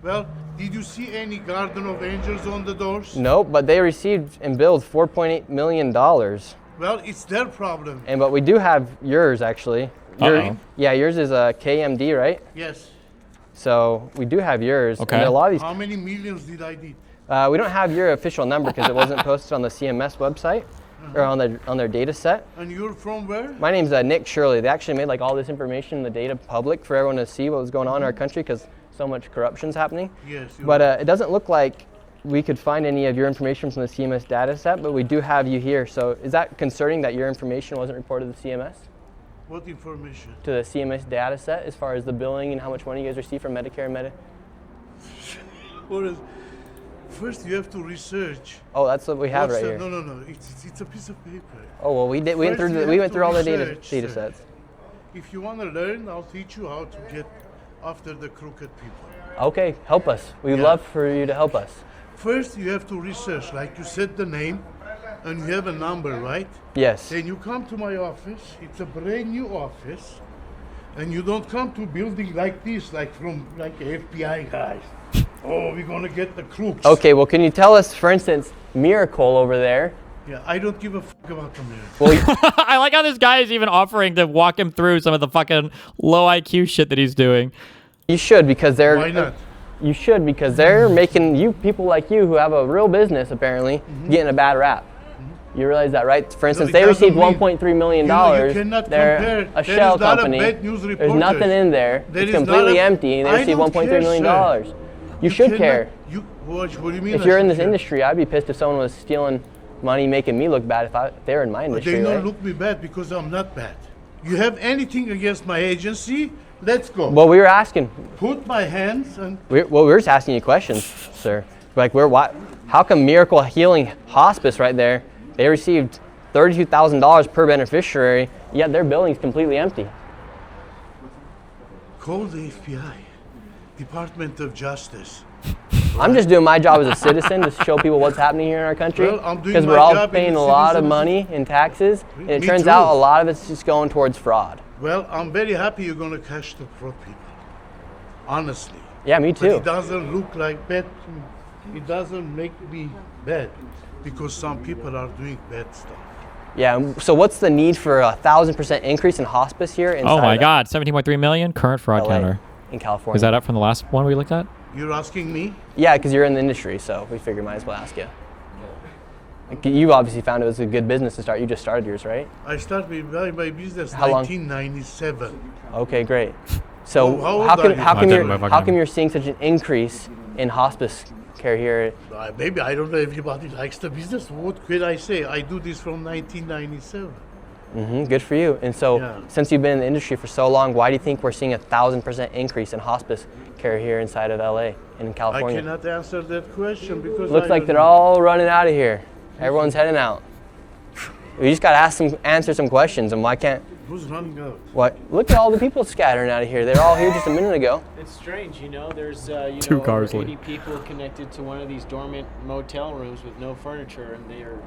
Well, did you see any Garden of Angels on the doors? Nope, but they received and billed $4.8 million. Well, it's their problem. But we do have yours, actually. Yeah, yours is a KMD, right? Yes. So we do have yours. Okay. And a lot of these. How many millions did I need? We don't have your official number because it wasn't posted on the CMS website or on their data set. And you're from where? My name's Nick Shirley. They actually made like all this information in the data public for everyone to see what was going on in our country because so much corruption's happening. Yes. But it doesn't look like we could find any of your information from the CMS data set, but we do have you here. So is that concerning that your information wasn't reported to the CMS? What information? To the CMS data set as far as the billing and how much money you guys receive from Medicare and Medicaid? First, you have to research. Oh, that's what we have right here. No. It's a piece of paper. Oh well, we went through all the data sets. If you want to learn, I'll teach you how to get after the crooked people. Okay, help us. We'd love for you to help us. First, you have to research. Like you said the name, and you have a number, right? Yes. Then you come to my office. It's a brand new office, and you don't come to a building like this, like FBI guys. Oh, we're gonna get the crooks. Okay, well, can you tell us, for instance, Miracle over there? Yeah, I don't give a fuck about the Miracle. Well, I like how this guy is even offering to walk him through some of the fucking low IQ shit that he's doing. You should because they're. Why not? You should because they're making you people like you who have a real business apparently getting a bad rap. You realize that, right? For instance, they received $1.3 million. They're a shell company. There's nothing in there. It's completely empty, and they received $1.3 million. You should care. What do you mean? If you're in this industry, I'd be pissed if someone was stealing money, making me look bad if they were in my industry. They don't look me bad because I'm not bad. You have anything against my agency? Let's go. Well, we were asking. Put my hands and. We were just asking you questions, sir. Like, how come Miracle Healing Hospice right there? They received $32,000 per beneficiary, yet their building's completely empty. Call the FBI, Department of Justice. I'm just doing my job as a citizen to show people what's happening here in our country. Because we're all paying a lot of money in taxes, and it turns out a lot of it's just going towards fraud. Well, I'm very happy you're going to catch the fraud people. Honestly. Yeah, me too. But it doesn't look like bad. It doesn't make me bad because some people are doing bad stuff. Yeah, so what's the need for 1,000% increase in hospice here? Oh my God, 17.3 million current fraud counter. In California. Is that up from the last one we looked at? You're asking me? Yeah, because you're in the industry, so we figured might as well ask you. Like, you obviously found it was a good business to start. You just started yours, right? I started my business in 1997. Okay, great. So how how come you're seeing such an increase in hospice care here? Maybe, I don't know, everybody likes the business. What could I say? I do this from 1997. Good for you. And so, since you've been in the industry for so long, why do you think we're seeing 1,000% increase in hospice care here inside of LA and in California? I cannot answer that question because looks like they're all running out of here. Everyone's heading out. We just got to answer some questions, and why can't? Who's running out? What? Look at all the people scattering out of here. They're all here just a minute ago. It's strange, you know. There's Two cars over 80 people connected to one of these dormant motel rooms with no furniture, and they are,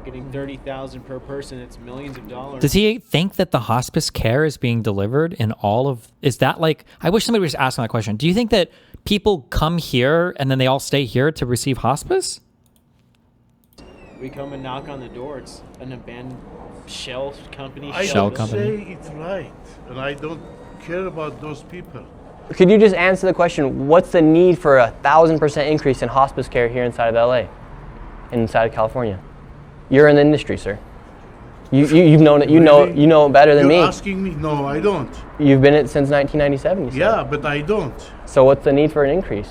getting $30,000 per person. It's millions of dollars. Does he think that the hospice care is being delivered in all of? Is that like? I wish somebody was asking that question. Do you think that people come here and then they all stay here to receive hospice? We come and knock on the door. It's an abandoned shell company. I Shell don't company. say it's right, and I don't care about those people. Could you just answer the question? What's the need for 1,000% increase in hospice care here inside of LA, inside of California? You're in the industry, sir. You've known it. You Really? know it better than me. You're asking me? No, I don't. You've been in it since 1997. You said. Yeah, but I don't. So what's the need for an increase?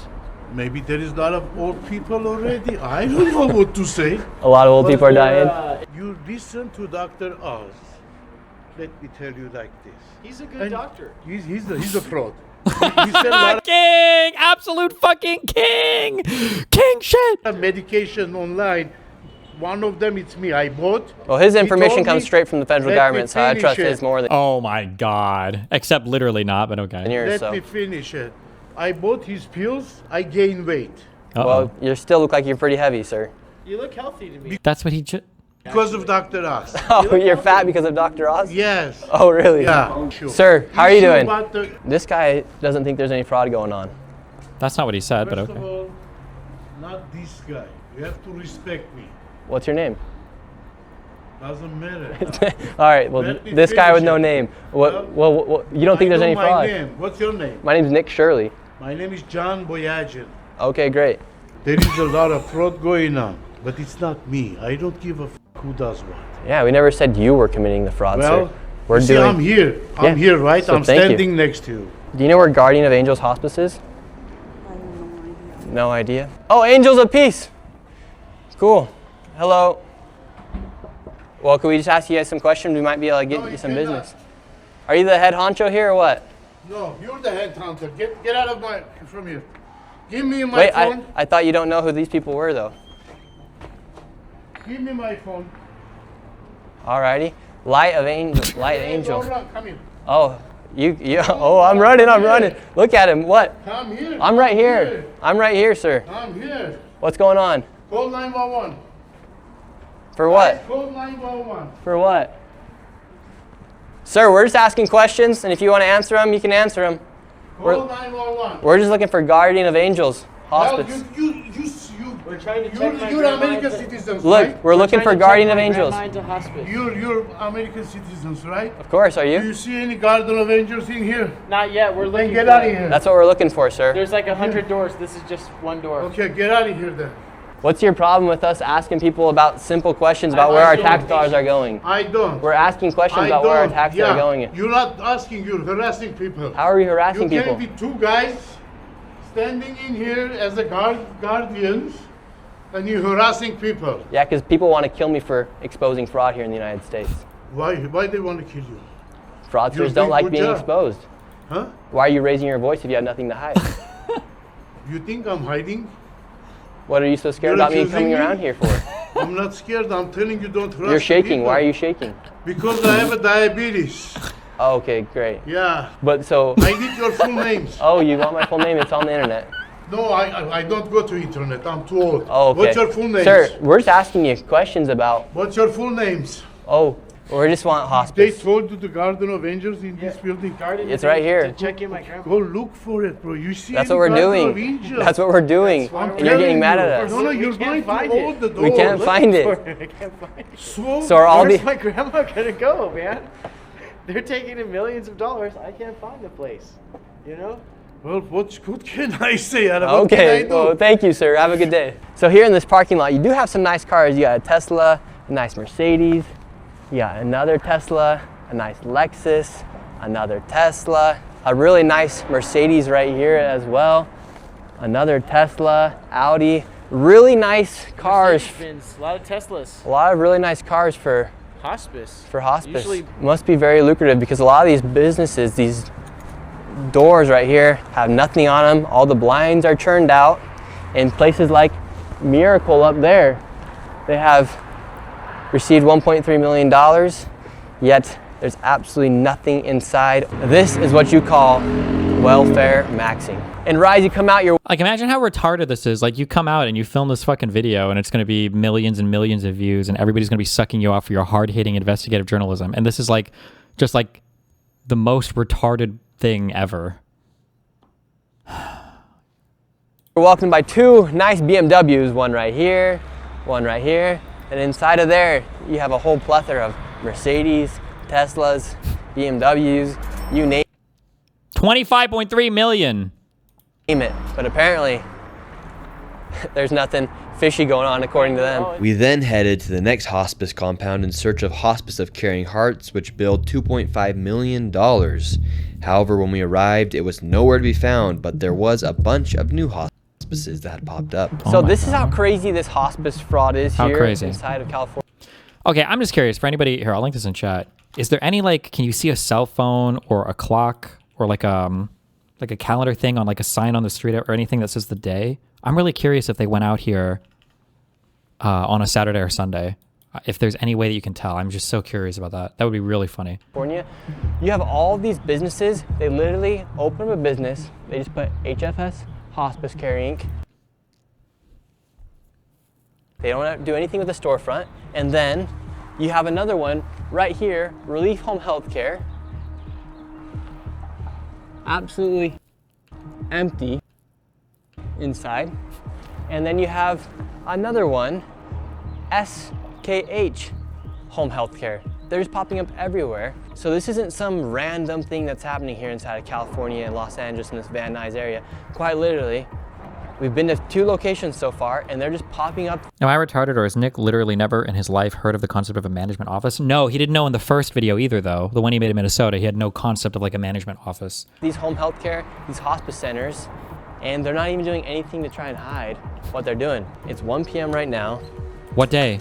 Maybe there is a lot of old people already. I don't know what to say. A lot of old people are dying. You listen to Dr. Oz. Let me tell you like this. He's a good doctor. He's a fraud. He said a lot King! Absolute fucking king! King shit! of medication online. One of them, it's me. I bought. Well, his He information told comes me, straight from the federal "Let me government, so I finish trust it." his more than Oh my god. Except literally not, but okay. yours. Let me finish it. I bought his pills. I gained weight. Well, you still look like you're pretty heavy, sir. You look healthy to me. That's what he Because of Dr. Oz. Oh, you're fat because of Dr. Oz? Yes. Oh, really? Yeah. Sure. Sir, how are you doing? About the, This guy doesn't think there's any fraud going on. That's not what he said, but first okay. of all, not this guy. You have to respect me. What's your name? Doesn't matter. All right, well, Let me this guy with finish no it. name. Well, you don't think there's any my fraud? Name. What's your name? My name's Nick Shirley. My name is John Boyagin. Okay, great. There is a lot of fraud going on, but it's not me. I don't give a who does what. Yeah, we never said you were committing the fraud, Well, sir. We're you see, doing. I'm here. Yeah. I'm here, right? So I'm thank you. standing next to you. Do you know where Guardian of Angels Hospice is? No idea. Oh, Angels of Peace. Cool. Hello. Well, could we just ask you guys some questions? We might be able to get you some business. Are you the head honcho here or what? No, you're the head hunter. Get out of from here. Give me my Wait, phone. I thought you don't know who these people were, though. Give me my phone. Alrighty. Light of Angel. Light Hey, Angel. don't run. Come here. Oh, you. Oh, I'm running. Look at him. What? Come here. I'm right Come here. I'm right here, sir. I'm here. What's going on? Call 911. For what? Call 911. For what? Sir, we're just asking questions, and if you want to answer them, you can answer them. Call 911. We're just looking for Guardian of Angels Hospice. Well, We're trying to check my you're grandma American into- citizens, Look, right? we're looking for Guardian of Angels. You're American citizens, right? Of course, are Do you? you see any Guardian of Angels in here? Not yet. We're Then looking. get for out of it. here. That's what we're looking for, sir. There's like 100 doors. This is just one door. Okay, get out of here then. What's your problem with us asking people about simple questions about where our tax dollars are going? I don't. We're asking questions about where our taxes are going. You're not asking, you're harassing people. How are we harassing you people? You can't be two guys standing in here as the guardians and you're harassing people. Yeah, because people want to kill me for exposing fraud here in the United States. Why they want to kill you? Fraudsters You're don't doing like good being job. exposed. Huh? Why are you raising your voice if you have nothing to hide? You think I'm hiding? What are you so scared You're about me accusing coming me? around here for? I'm not scared. I'm telling you, don't harass You're shaking. people. Why are you shaking? Because I have a diabetes. Oh, okay, great. Yeah. But so. I need your full names. Oh, you want my full name? It's on the internet. No, I don't go to internet. I'm too old. Oh, okay. What's your full names? Sir, we're just asking you questions about. What's your full names? Oh, we just want They hospice. told you the Garden of Angels in this building. It's right here. To check in my grandma. Go look for it, bro. You see That's any what we're Garden of doing. Angels? That's what we're doing. I'm And you're getting telling mad you. at us. No, you're We going can't to find hold it. the door. We can't find it. I can't find it. So are all Where's the. my grandma gonna go, man? They're taking in millions of dollars. I can't find the place. You know? well, what can I say? Adam? What can I Okay, do? well, thank you, sir. Have a good day. So here in this parking lot, you do have some nice cars. You got a Tesla, a nice Mercedes. You got another Tesla, a nice Lexus, another Tesla, a really nice Mercedes right here as well. Another Tesla, Audi, really nice cars. Mercedes-Benz, a lot of Teslas. A lot of really nice cars for Hospice. Usually must be very lucrative because a lot of these businesses, these doors right here have nothing on them. All the blinds are churned out. In places like Miracle up there, they have received $1.3 million, yet there's absolutely nothing inside. This is what you call welfare maxing. And Rise, you come out, you're like, imagine how retarded this is. Like, you come out and you film this fucking video and it's going to be millions and millions of views and everybody's going to be sucking you off for your hard-hitting investigative journalism. And this is like, just like the most retarded thing ever. We're walking by two nice BMWs, one right here, and inside of there, you have a whole plethora of Mercedes, Teslas, BMWs, you name 25.3 million. it. But apparently, there's nothing fishy going on according to them. We then headed to the next hospice compound in search of Hospice of Caring Hearts, which billed $2.5 million. However, when we arrived, it was nowhere to be found, but there was a bunch of new hospices that had popped up. So this is how crazy this hospice fraud is here inside of California. Okay, I'm just curious, for anybody here, I'll link this in chat. Is there any, like, can you see a cell phone or a clock or like a calendar thing on like a sign on the street or anything that says the day? I'm really curious if they went out here on a Saturday or Sunday. If there's any way that you can tell. I'm just so curious about that. That would be really funny. California, you have all these businesses. They literally open up a business. They just put HFS Hospice Care Inc. They don't do anything with the storefront. And then you have another one right here, Relief Home Healthcare. Absolutely empty inside. And then you have another one, SKH Home Healthcare. They're just popping up everywhere. So this isn't some random thing that's happening here inside of California and Los Angeles in this Van Nuys area. Quite literally, we've been to 2 locations so far and they're just popping up. Am I retarded, or has Nick literally never in his life heard of the concept of a management office? No, he didn't know in the first video either though. The one he made in Minnesota, he had no concept of like a management office. These home health care, these hospice centers, and they're not even doing anything to try and hide what they're doing. It's 1 p.m. right now. What day?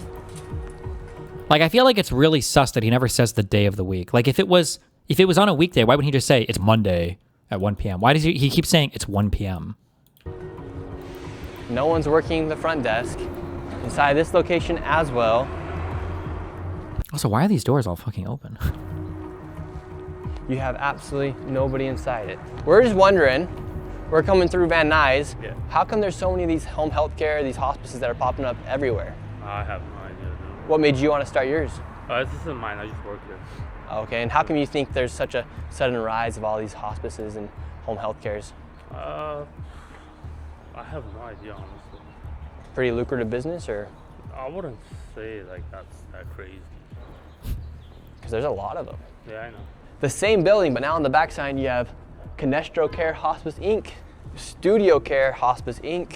Like, I feel like it's really sus that he never says the day of the week. Like, if it was on a weekday, why wouldn't he just say it's Monday at 1 p.m.? Why does he keep saying it's 1 p.m.? No one's working the front desk inside this location as well. Also, why are these doors all fucking open? You have absolutely nobody inside it. We're just wondering, we're coming through Van Nuys, how come there's so many of these home health care, these hospices that are popping up everywhere? I have no idea. No. What made you want to start yours? This isn't mine, I just work here. Okay, and how come you think there's such a sudden rise of all these hospices and home health cares? I have no idea, honestly. Pretty lucrative business, or? I wouldn't say like that's that crazy. Because there's a lot of them. Yeah, I know. The same building, but now on the backside you have Canestro Care Hospice Inc., Studio Care Hospice Inc.,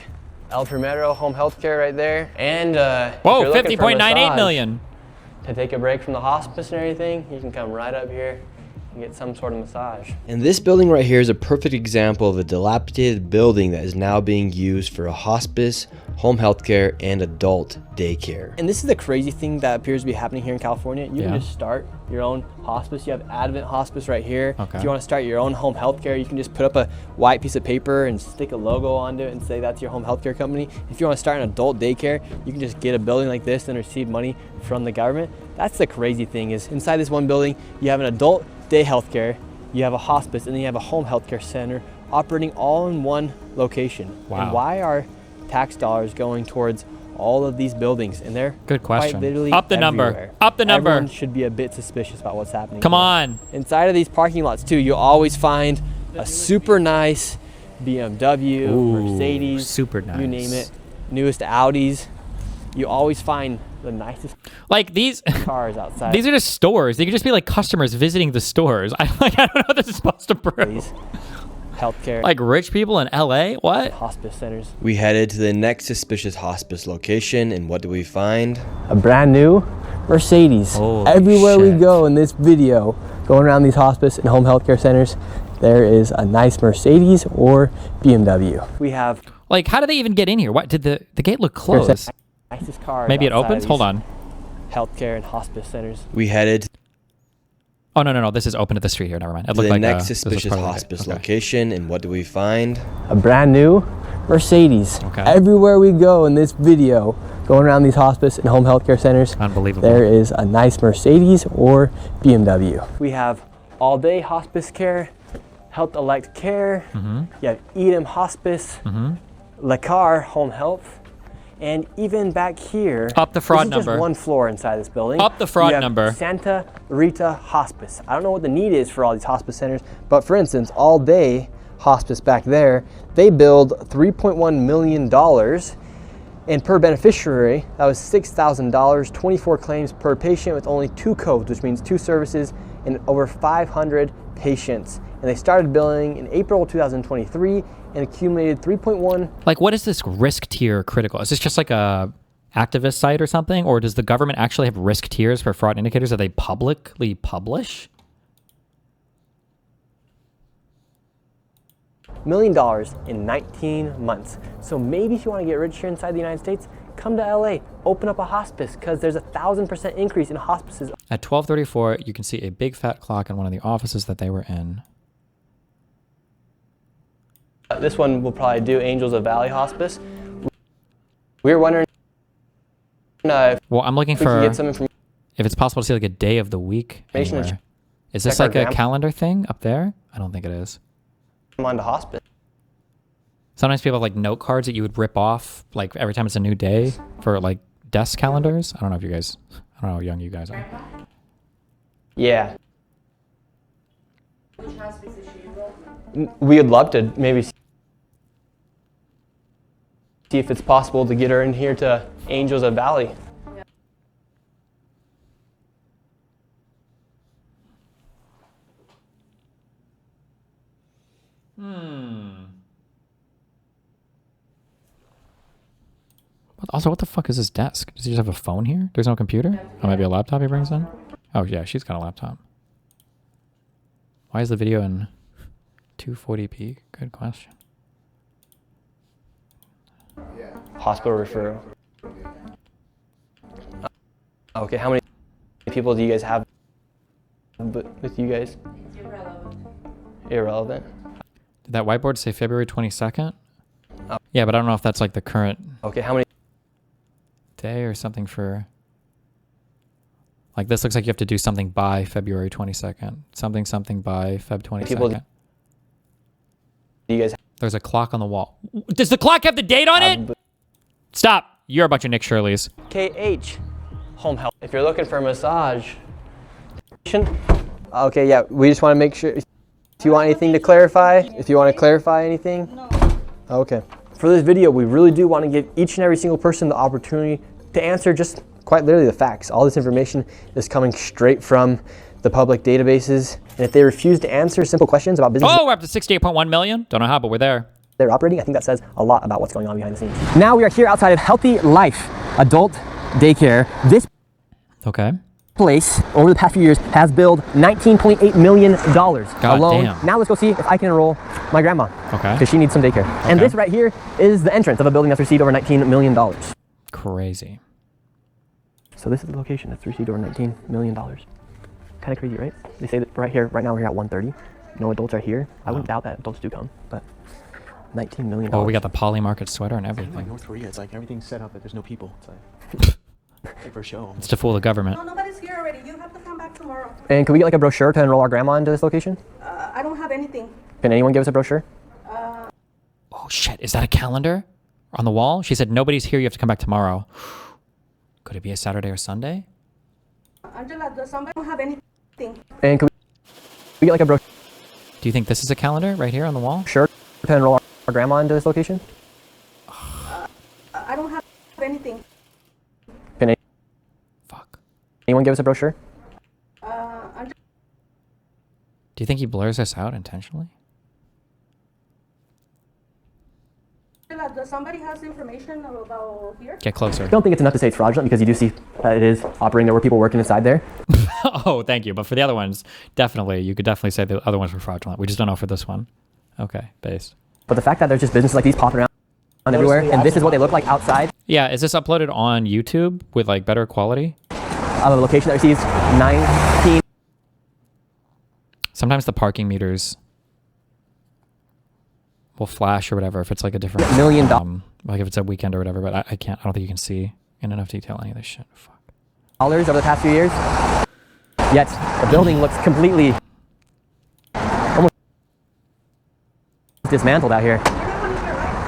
El Primero Home Health Care right there, and whoa, 50.98 million. To take a break from the hospice and everything, you can come right up here and get some sort of massage. And this building right here is a perfect example of a dilapidated building that is now being used for a hospice, home health care, and adult daycare. And this is the crazy thing that appears to be happening here in California. You can just start your own hospice. You have Advent Hospice right here. Okay. If you want to start your own home health care, you can just put up a white piece of paper and stick a logo onto it and say that's your home health care company. If you want to start an adult daycare, you can just get a building like this and receive money from the government. That's the crazy thing, is inside this one building, you have an adult day health care, you have a hospice, and then you have a home health care center operating all in one location. Wow. And why are tax dollars going towards all of these buildings? And they're good question. Quite literally Up the everywhere. number. Up the number. Everyone should be a bit suspicious about what's happening. Come on. Inside of these parking lots too, you'll always find a super nice BMW, Mercedes, super nice. You name it, newest Audis. You always find the nicest like these cars outside. These are just stores. They could just be like customers visiting the stores. I don't know what this is supposed to prove. Healthcare. Like rich people in LA? What? Hospice centers. We headed to the next suspicious hospice location, and what do we find? A brand new Mercedes. Holy Everywhere shit. we go in this video, going around these hospice and home healthcare centers, there is a nice Mercedes or BMW. We have Like, how did they even get in here? What did the gate look closed? Nicest cars Maybe it outside opens. of Hold these on. Healthcare and hospice centers. We headed Oh no, this is open to the street here. Never mind. It to looked the like next this was suspicious part of the gate. hospice Okay. location, and what do we find? A brand new Mercedes. Okay. Everywhere we go in this video, going around these hospice and home healthcare centers, Unbelievable. there is a nice Mercedes or BMW. We have all-day hospice care, Health Elect Care, you have Edom Hospice, Lacar Home Health, and even back here, Up the fraud this is number. just one floor inside this building. Up the fraud you have number. Santa Rita Hospice. I don't know what the need is for all these hospice centers, but for instance, All Day Hospice back there, they billed $3.1 million, and per beneficiary, that was $6,000, 24 claims per patient with only 2 codes, which means 2 services and over 500 patients. And they started billing in April 2023 and accumulated 3.1. Like, what is this risk tier critical? Is this just like a activist site or something? Or does the government actually have risk tiers for fraud indicators that they publicly publish? $1 million in 19 months. So maybe if you want to get rich here inside the United States, come to LA, open up a hospice, because there's 1,000% increase in hospices. At 12:34, you can see a big fat clock in one of the offices that they were in. This one will probably do, Angels of Valley Hospice. We were wondering if Well, I'm looking we could for get some information if it's possible to see like a day of the week and anywhere. Is this check our like a gram. calendar thing up there? I don't think it is. on to hospice. Sometimes people have like note cards that you would rip off like every time it's a new day for like desk calendars. I don't know if you guys, I don't know how young you guys are. Yeah. We would love to maybe see if it's possible to get her in here to Angels of Valley. Also, what the fuck is this desk? Does he just have a phone here? There's no computer? Oh, maybe a laptop he brings in? Oh, yeah, she's got a laptop. Why is the video in 240p? Good question. Hospital referral. Okay, how many people do you guys have with you guys? Irrelevant. Did that whiteboard say February 22nd? Yeah, but I don't know if that's like the current Okay, how many? day or something for... Like this looks like you have to do something by February 22nd. Something by Feb 22nd. People do you guys There's a clock on the wall. Does the clock have the date on it? Stop. You're a bunch of Nick Shirleys. KH Home Health. If you're looking for a massage. Okay, yeah, we just want to make sure. If you want anything to clarify, if you want to clarify anything. No. Okay. For this video, we really do want to give each and every single person the opportunity to answer just quite literally the facts. All this information is coming straight from the public databases. And if they refuse to answer simple questions about business. Oh, we're up to 68.1 million. Don't know how, but we're there. They're operating, I think that says a lot about what's going on behind the scenes. Now we are here outside of Healthy Life Adult Daycare. This place over the past few years has billed $19.8 million alone. Damn. Now let's go see if I can enroll my grandma. Okay. Because she needs some daycare. And this right here is the entrance of a building that's received over $19 million. Crazy. So this is the location that's received over $19 million. Kind of crazy, right? They say that right here, right now we're here at 1:30. No adults are here. I wouldn't doubt that adults do come, but $19 million. Oh, we got the Poly Market sweater and everything. Like North Korea, it's like everything's set up, but there's no people. It's like for show. It's to fool the government. No, nobody's here already. You have to come back tomorrow. And can we get like a brochure to enroll our grandma into this location? I don't have anything. Can anyone give us a brochure? Oh shit, is that a calendar on the wall? She said nobody's here, you have to come back tomorrow. Could it be a Saturday or Sunday? Angela, does somebody don't have anything? And can we get like a brochure? Do you think this is a calendar right here on the wall? Sure. To enroll our grandma into this location? I don't have anything. Can anyone give us a brochure? Angela, Do you think he blurs us out intentionally? does somebody has information about here? Get closer. I don't think it's enough to say it's fraudulent because you do see that it is operating. There were people working inside there. Oh, thank you. But for the other ones, definitely, you could definitely say the other ones were fraudulent. We just don't know for this one. Okay, based. But the fact that there's just businesses like these popping around everywhere, and this is what they look like outside. Yeah, is this uploaded on YouTube with like better quality? Of a location that receives 19. Sometimes the parking meters will flash or whatever if it's like a different $1 million. like if it's a weekend or whatever, but I can't. I don't think you can see in enough detail any of this shit. Fuck. Over the past few years. Yet the building looks completely almost dismantled out here.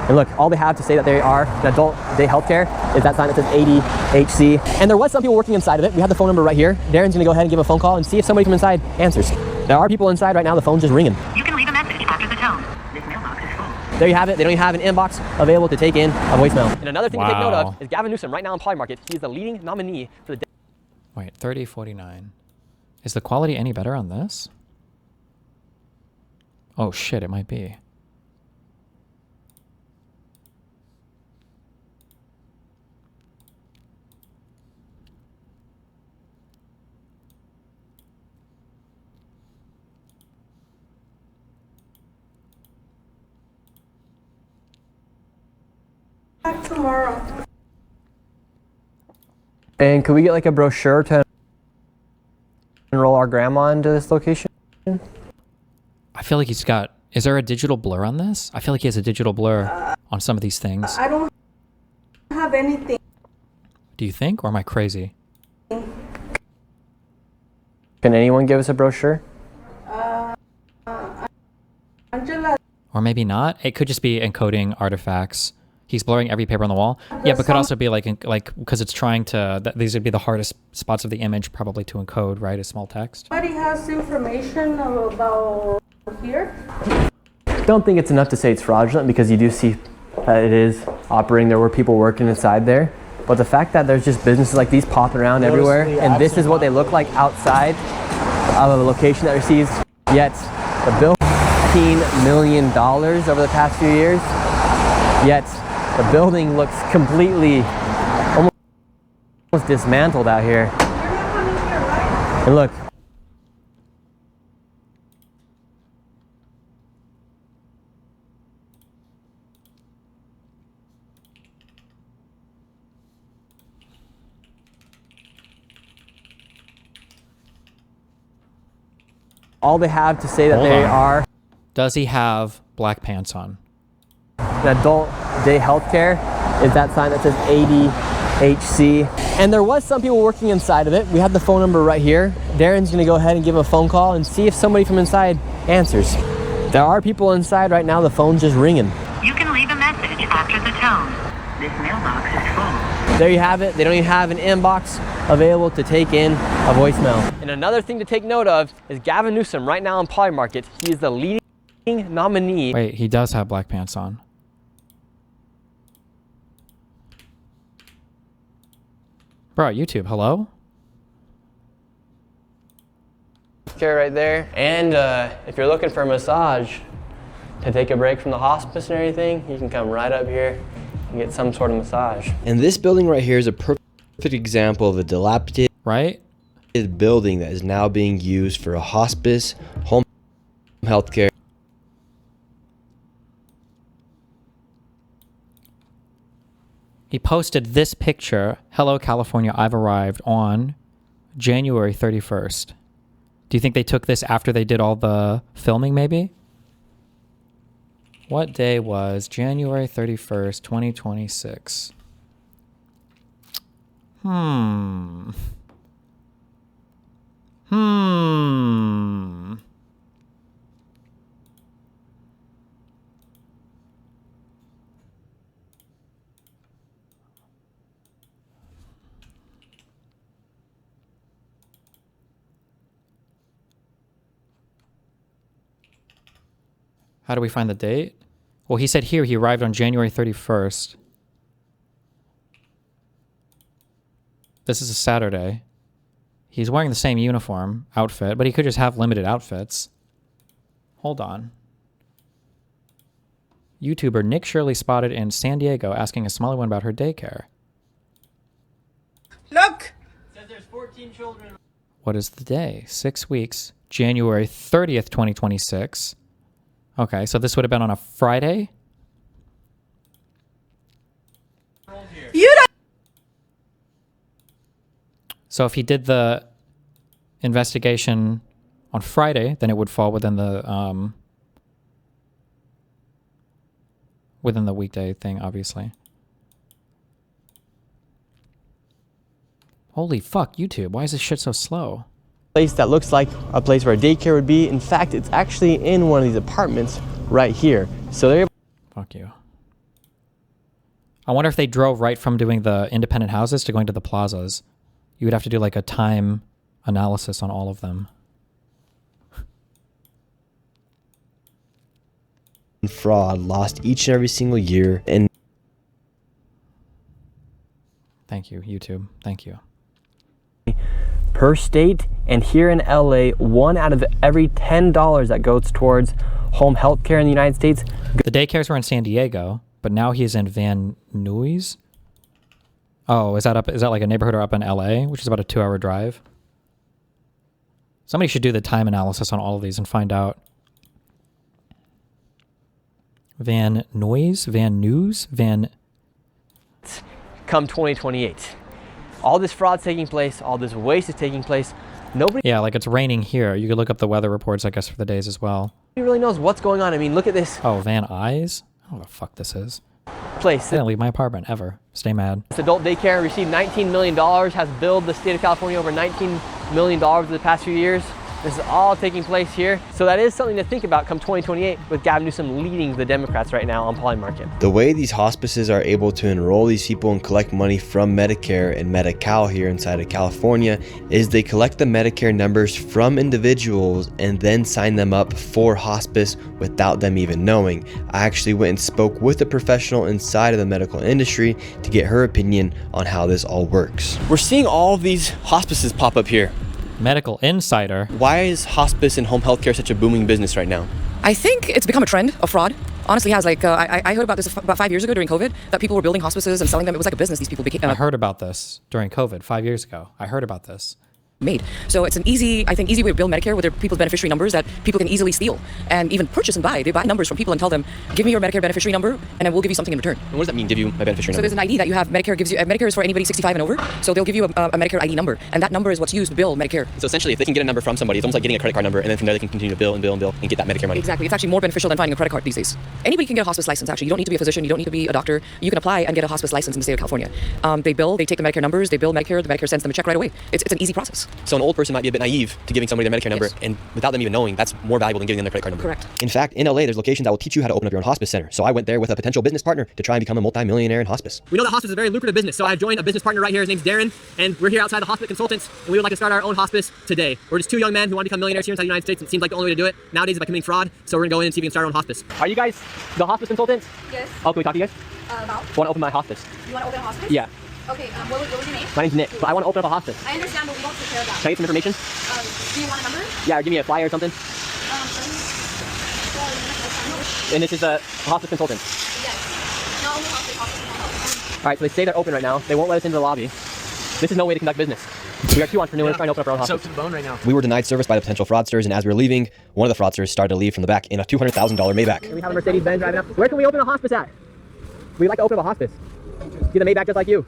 And look, all they have to say that they are an adult day healthcare is that sign that says ADHC. And there was some people working inside of it. We have the phone number right here. Darren's gonna go ahead and give a phone call and see if somebody from inside answers. There are people inside right now. The phone's just ringing. You can leave a message after the tone. This mailbox is full. There you have it. They don't even have an inbox available to take in a voicemail. And another thing to take note of is Gavin Newsom right now in Poly Market. He's the leading nominee for the. Wait, 3049. Is the quality any better on this? Oh shit, it might be. Back tomorrow. And could we get like a brochure to enroll our grandma into this location? I feel like he's got. Is there a digital blur on this? I feel like he has a digital blur on some of these things. I don't have anything. Do you think, or am I crazy? Can anyone give us a brochure? Angela. Or maybe not. It could just be encoding artifacts. He's blurring every paper on the wall. Yeah, but could also be like because it's trying to. These would be the hardest spots of the image probably to encode, right? As small text. Somebody has information about here. Don't think it's enough to say it's fraudulent because you do see that it is operating. There were people working inside there. But the fact that there's just businesses like these popping around everywhere, and this is what they look like outside of a location that receives yet the bill $15 million over the past few years, yet the building looks completely almost dismantled out here. And look. All they have to say that they are. Does he have black pants on? An adult day healthcare is that sign that says ADHC. And there was some people working inside of it. We have the phone number right here. Darren's gonna go ahead and give a phone call and see if somebody from inside answers. There are people inside right now. The phone's just ringing. You can leave a message after the tone. This mailbox is full. There you have it. They don't even have an inbox available to take in a voicemail. And another thing to take note of is Gavin Newsom right now in Poly Market. He is the leading nominee. Wait, he does have black pants on. Bro, YouTube, hello? Chair right there. And if you're looking for a massage to take a break from the hospice and everything, you can come right up here and get some sort of massage. And this building right here is a perfect example of a dilapidated building that is now being used for a hospice, home health care. He posted this picture, "Hello California, I've arrived," on January 31st. Do you think they took this after they did all the filming, maybe? What day was January 31st, 2026? How do we find the date? Well, he said here he arrived on January 31st. This is a Saturday. He's wearing the same uniform outfit, but he could just have limited outfits. Hold on. YouTuber Nick Shirley spotted in San Diego asking a smaller one about her daycare. Look! It says there's 14 children. What is the day? 6 weeks. January 30th, 2026. Okay, so this would have been on a Friday? You don't. So if he did the investigation on Friday, then it would fall within the weekday thing, obviously. Holy fuck, YouTube. Why is this shit so slow? Place that looks like a place where a daycare would be. In fact, it's actually in one of these apartments right here. So they're able. Fuck you. I wonder if they drove right from doing the independent houses to going to the plazas. You would have to do like a time analysis on all of them. Fraud lost each and every single year. And thank you, YouTube. Thank you. Per state, and here in LA, 1 out of every $10 that goes towards home health care in the United States. The daycares were in San Diego, but now he's in Van Nuys. Oh, is that like a neighborhood or up in LA, which is about a 2-hour drive? Somebody should do the time analysis on all of these and find out. Van Nuys? Van Nuys? Van... Come 2028. All this fraud's taking place, all this waste is taking place. Nobody... Yeah, like it's raining here. You could look up the weather reports, I guess, for the days as well. Nobody really knows what's going on. I mean, look at this. Oh, Van Nuys? I don't know what the fuck this is. Place. I didn't leave my apartment, ever. Stay mad. This adult daycare received $19 million, has billed the state of California over $19 million over the past few years. This is all taking place here. So that is something to think about come 2028 with Gavin Newsom leading the Democrats right now on Poly Market. The way these hospices are able to enroll these people and collect money from Medicare and Medi-Cal here inside of California is they collect the Medicare numbers from individuals and then sign them up for hospice without them even knowing. I actually went and spoke with a professional inside of the medical industry to get her opinion on how this all works. We're seeing all of these hospices pop up here. Medical Insider. Why is hospice and home health care such a booming business right now? I think it's become a trend of fraud. Honestly has. Like, I heard about this about 5 years ago during COVID, that people were building hospices and selling them. It was like a business. These people became... I heard about this during COVID 5 years ago. I heard about this. Made. So it's an easy way to build Medicare with their people's beneficiary numbers that people can easily steal and even purchase and buy. They buy numbers from people and tell them, give me your Medicare beneficiary number and I will give you something in return. And what does that mean, give you a beneficiary number? So there's an ID that you have. Medicare gives you, Medicare is for anybody 65 and over. So they'll give you a Medicare ID number, and that number is what's used to bill Medicare. So essentially, if they can get a number from somebody, it's almost like getting a credit card number, and then from there they can continue to bill and get that Medicare money. Exactly. It's actually more beneficial than finding a credit card these days. Anybody can get a hospice license, actually. You don't need to be a physician. You don't need to be a doctor. You can apply and get a hospice license in the state of California. They take the Medicare numbers, they bill Medicare, the Medicare sends them a check right away. It's an easy process. So an old person might be a bit naive to giving somebody their Medicare number, and without them even knowing, that's more valuable than giving them their credit card number. Correct. In fact, in LA, there's locations that will teach you how to open up your own hospice center. So I went there with a potential business partner to try and become a multi-millionaire in hospice. We know that hospice is a very lucrative business, so I've joined a business partner right here. His name's Darren, and we're here outside the Hospice Consultants, and we would like to start our own hospice today. We're just 2 young men who want to become millionaires here inside the United States, and it seems like the only way to do it nowadays is by committing fraud, so we're gonna go in and see if we can start our own hospice. Are you guys the hospice consultants? Yes. Oh, can we talk to you guys? About? I want to open my hospice. You want to open a hospice? Yeah. Okay, what was your name? My name's Nick, but I want to open up a hospice. I understand, but we don't take care of that. Can I get some information? Do you want a number? Yeah, or give me a flyer or something. And this is a hospice consultant. Yes. Not only hospice. All right, so they say they're open right now. They won't let us into the lobby. This is no way to conduct business. We are 2 entrepreneurs trying to open up our own hospice. Soaked to the bone right now. We were denied service by the potential fraudsters, and as we were leaving, one of the fraudsters started to leave from the back in a $200,000 Maybach. And we have a Mercedes-Benz driving up. Where can we open a hospice at? We'd like to open up a hospice. Get a Maybach just like you.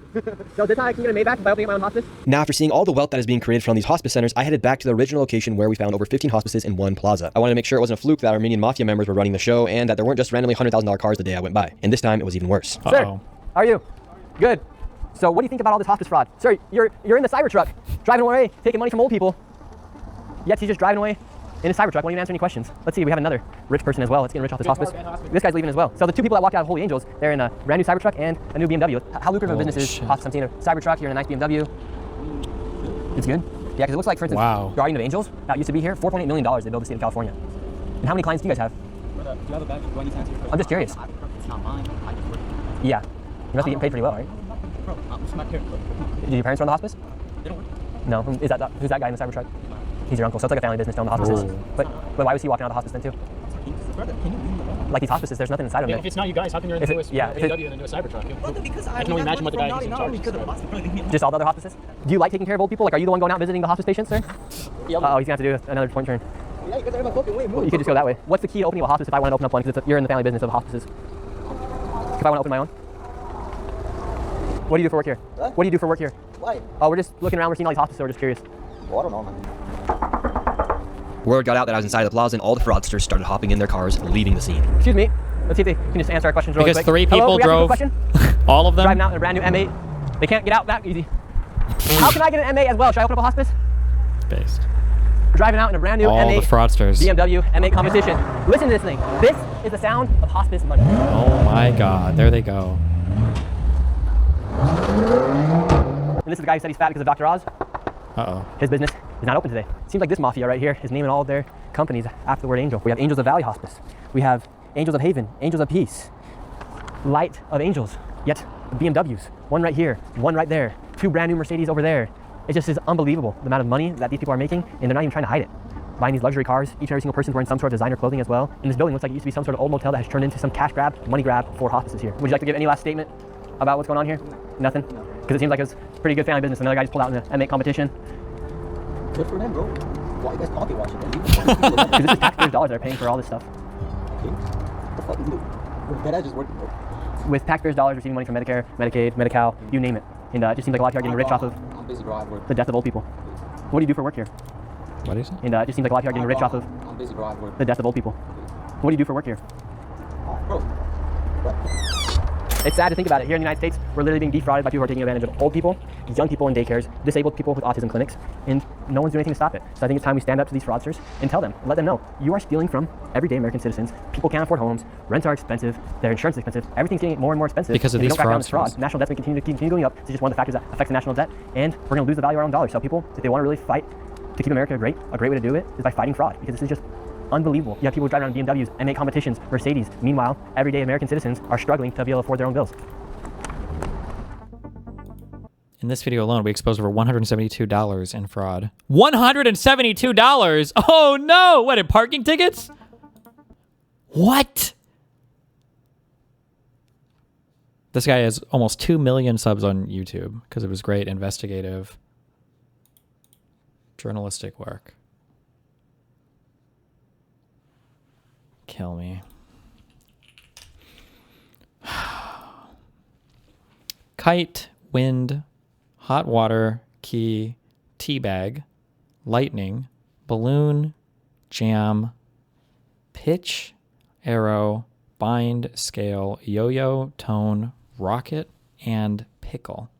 So this time I can get a Maybach by opening my own hospice? Now, after seeing all the wealth that is being created from these hospice centers, I headed back to the original location where we found over 15 hospices in one plaza. I wanted to make sure it wasn't a fluke that Armenian mafia members were running the show and that there weren't just randomly $100,000 cars the day I went by. And this time, it was even worse. Sir, how are you? Good. So what do you think about all this hospice fraud? Sir, you're in the Cybertruck, driving away, taking money from old people. Yet he's just driving away in a Cybertruck, won't even answer any questions. Let's see, we have another rich person as well. Let's get rich off this hospice. This guy's leaving as well. So the 2 people that walked out of Holy Angels, they're in a brand new Cybertruck and a new BMW. How lucrative a business is hospice? I'm seeing a Cybertruck, you're in a nice BMW. It's good? Yeah, because it looks like, for instance, Guardian of Angels, that used to be here, $4.8 million they built the state of California. And how many clients do you guys have? Do you have a badge? Do I need to answer your question? I'm just curious. It's not mine. I just work here. Yeah. You must be getting paid pretty well, right? Bro, it's my parents. Did your parents run the hospice? They don't work. No. Who's that guy in the Cybertruck? He's your uncle. So it's like a family business to own the hospices. But why was he walking out of the hospice then too? Brother, can you leave me alone? Like these hospices, there's nothing inside of them. If it's not you guys, how come you're in the newest BMW and the newest Cybertruck? Well, because I can only imagine what the guy is in charge. Just all the other hospices? Do you like taking care of old people? Like, are you the one going out visiting the hospice patients, sir? Yeah. Oh, he's gonna have to do another point turn. Yeah, you guys are fucking way. You could just go that way. What's the key to opening a hospice if I want to open up one? Because you're in the family business of hospices. If I want to open my own? What do you do for work here? Huh? What do you do for work here? Why? Oh, we're just looking around. We're seeing all these hospices, so we're just curious. Oh, I don't know, man. Word got out that I was inside the plaza, and all the fraudsters started hopping in their cars, leaving the scene. Excuse me. Let's see if they can just answer our questions really Because quick. 3 people Hello, drove. question? All of them. Driving out in a brand new M8. They can't get out that easy. How can I get an M8 as well? Should I open up a hospice? Based. We're driving out in a brand new All M8 the fraudsters. BMW M8 competition. Listen to this thing. This is the sound of hospice money. Oh my God, there they go. And this is the guy who said he's fat because of Dr. Oz. Uh-oh. His business is not open today. Seems like this mafia right here is naming all of their companies after the word angel. We have Angels of Valley Hospice. We have Angels of Haven, Angels of Peace, Light of Angels, yet BMWs. One right here, one right there, 2 brand new Mercedes over there. It just is unbelievable the amount of money that these people are making, and they're not even trying to hide it. Buying these luxury cars, each and every single person's wearing some sort of designer clothing as well. And this building looks like it used to be some sort of old motel that has turned into some cash grab, money grab for hospices here. Would you like to give any last statement about what's going on here? Nothing? Because it seems like it's pretty good family business. Another guy just pulled out in the M8 competition. Good for them, bro. Why you guys pocket watching? Because this is taxpayers' dollars that are paying for all this stuff. Okay. What the fuck is it? That just working, bro. With taxpayers' dollars receiving money from Medicare, Medicaid, Medi-Cal, you name it. And it just seems like a lot of people are getting rich off of I'm busy, bro. I work. the death of old people. What do you do for work here? What do you say? And it just seems like a lot of people are getting rich off of I'm busy, bro. I work. the death of old people. What do you do for work here? Bro. It's sad to think about it. Here in the United States, we're literally being defrauded by people who are taking advantage of old people, young people in daycares, disabled people with autism clinics, and no one's doing anything to stop it. So I think it's time we stand up to these fraudsters and tell them, let them know, you are stealing from everyday American citizens. People can't afford homes, rents are expensive, their insurance is expensive, everything's getting more and more expensive. Because of if we these don't crack down on this fraudsters. fraud, national debt's going to continue going up. It's just one of the factors that affects the national debt, and we're going to lose the value of our own dollar. So people, if they want to really fight to keep America great, a great way to do it is by fighting fraud, because this is just unbelievable. You have people driving around BMWs, M8 competitions, Mercedes. Meanwhile, everyday American citizens are struggling to be able to afford their own bills. In this video alone, we exposed over $172 in fraud. $172? Oh no! What, in parking tickets? What? This guy has almost 2 million subs on YouTube because of his great investigative journalistic work. Kill me. Kite, wind, hot water, key, teabag, lightning, balloon, jam, pitch, arrow, bind, scale, yo-yo, tone, rocket, and pickle.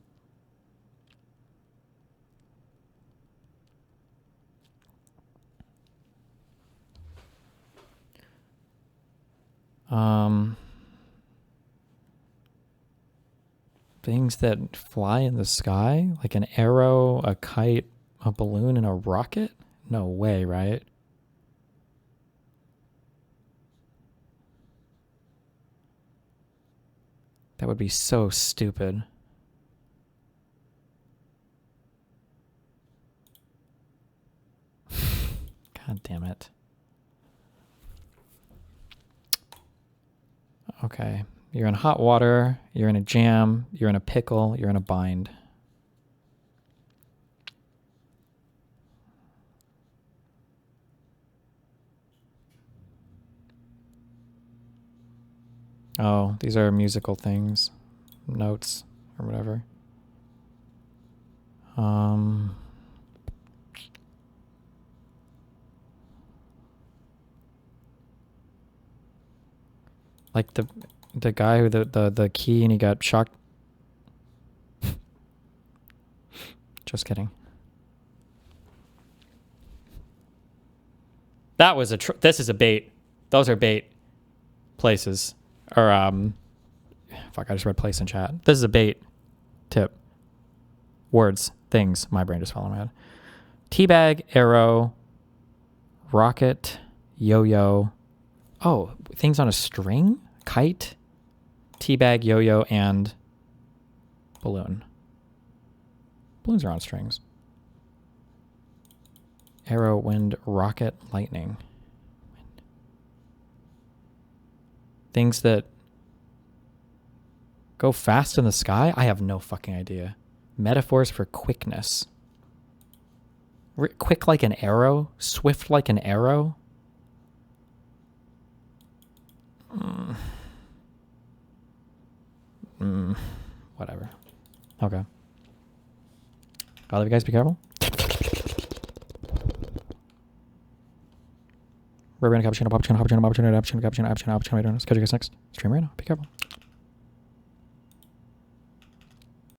Things that fly in the sky, like an arrow, a kite, a balloon, and a rocket? No way, right? That would be so stupid. God damn it. Okay. You're in hot water, you're in a jam, you're in a pickle, you're in a bind. Oh, these are musical things, notes, or whatever. Like the guy who the key and he got shocked. Just kidding. That was this is a bait. Those are bait places. Or fuck, I just read place in chat. This is a bait tip. Words, things. My brain just fell on my head. Teabag, arrow, rocket, yo-yo. Oh, things on a string? Kite, teabag, yo-yo, and balloon. Balloons are on strings. Arrow, wind, rocket, lightning. Things that go fast in the sky? I have no fucking idea. Metaphors for quickness. Quick like an arrow? Swift like an arrow? Whatever. Okay. I love you guys. Be careful. We're going to cappuccino, cappuccino, cappuccino, cappuccino, cappuccino, cappuccino, cappuccino, cappuccino. Catch you guys next stream right now. Be careful.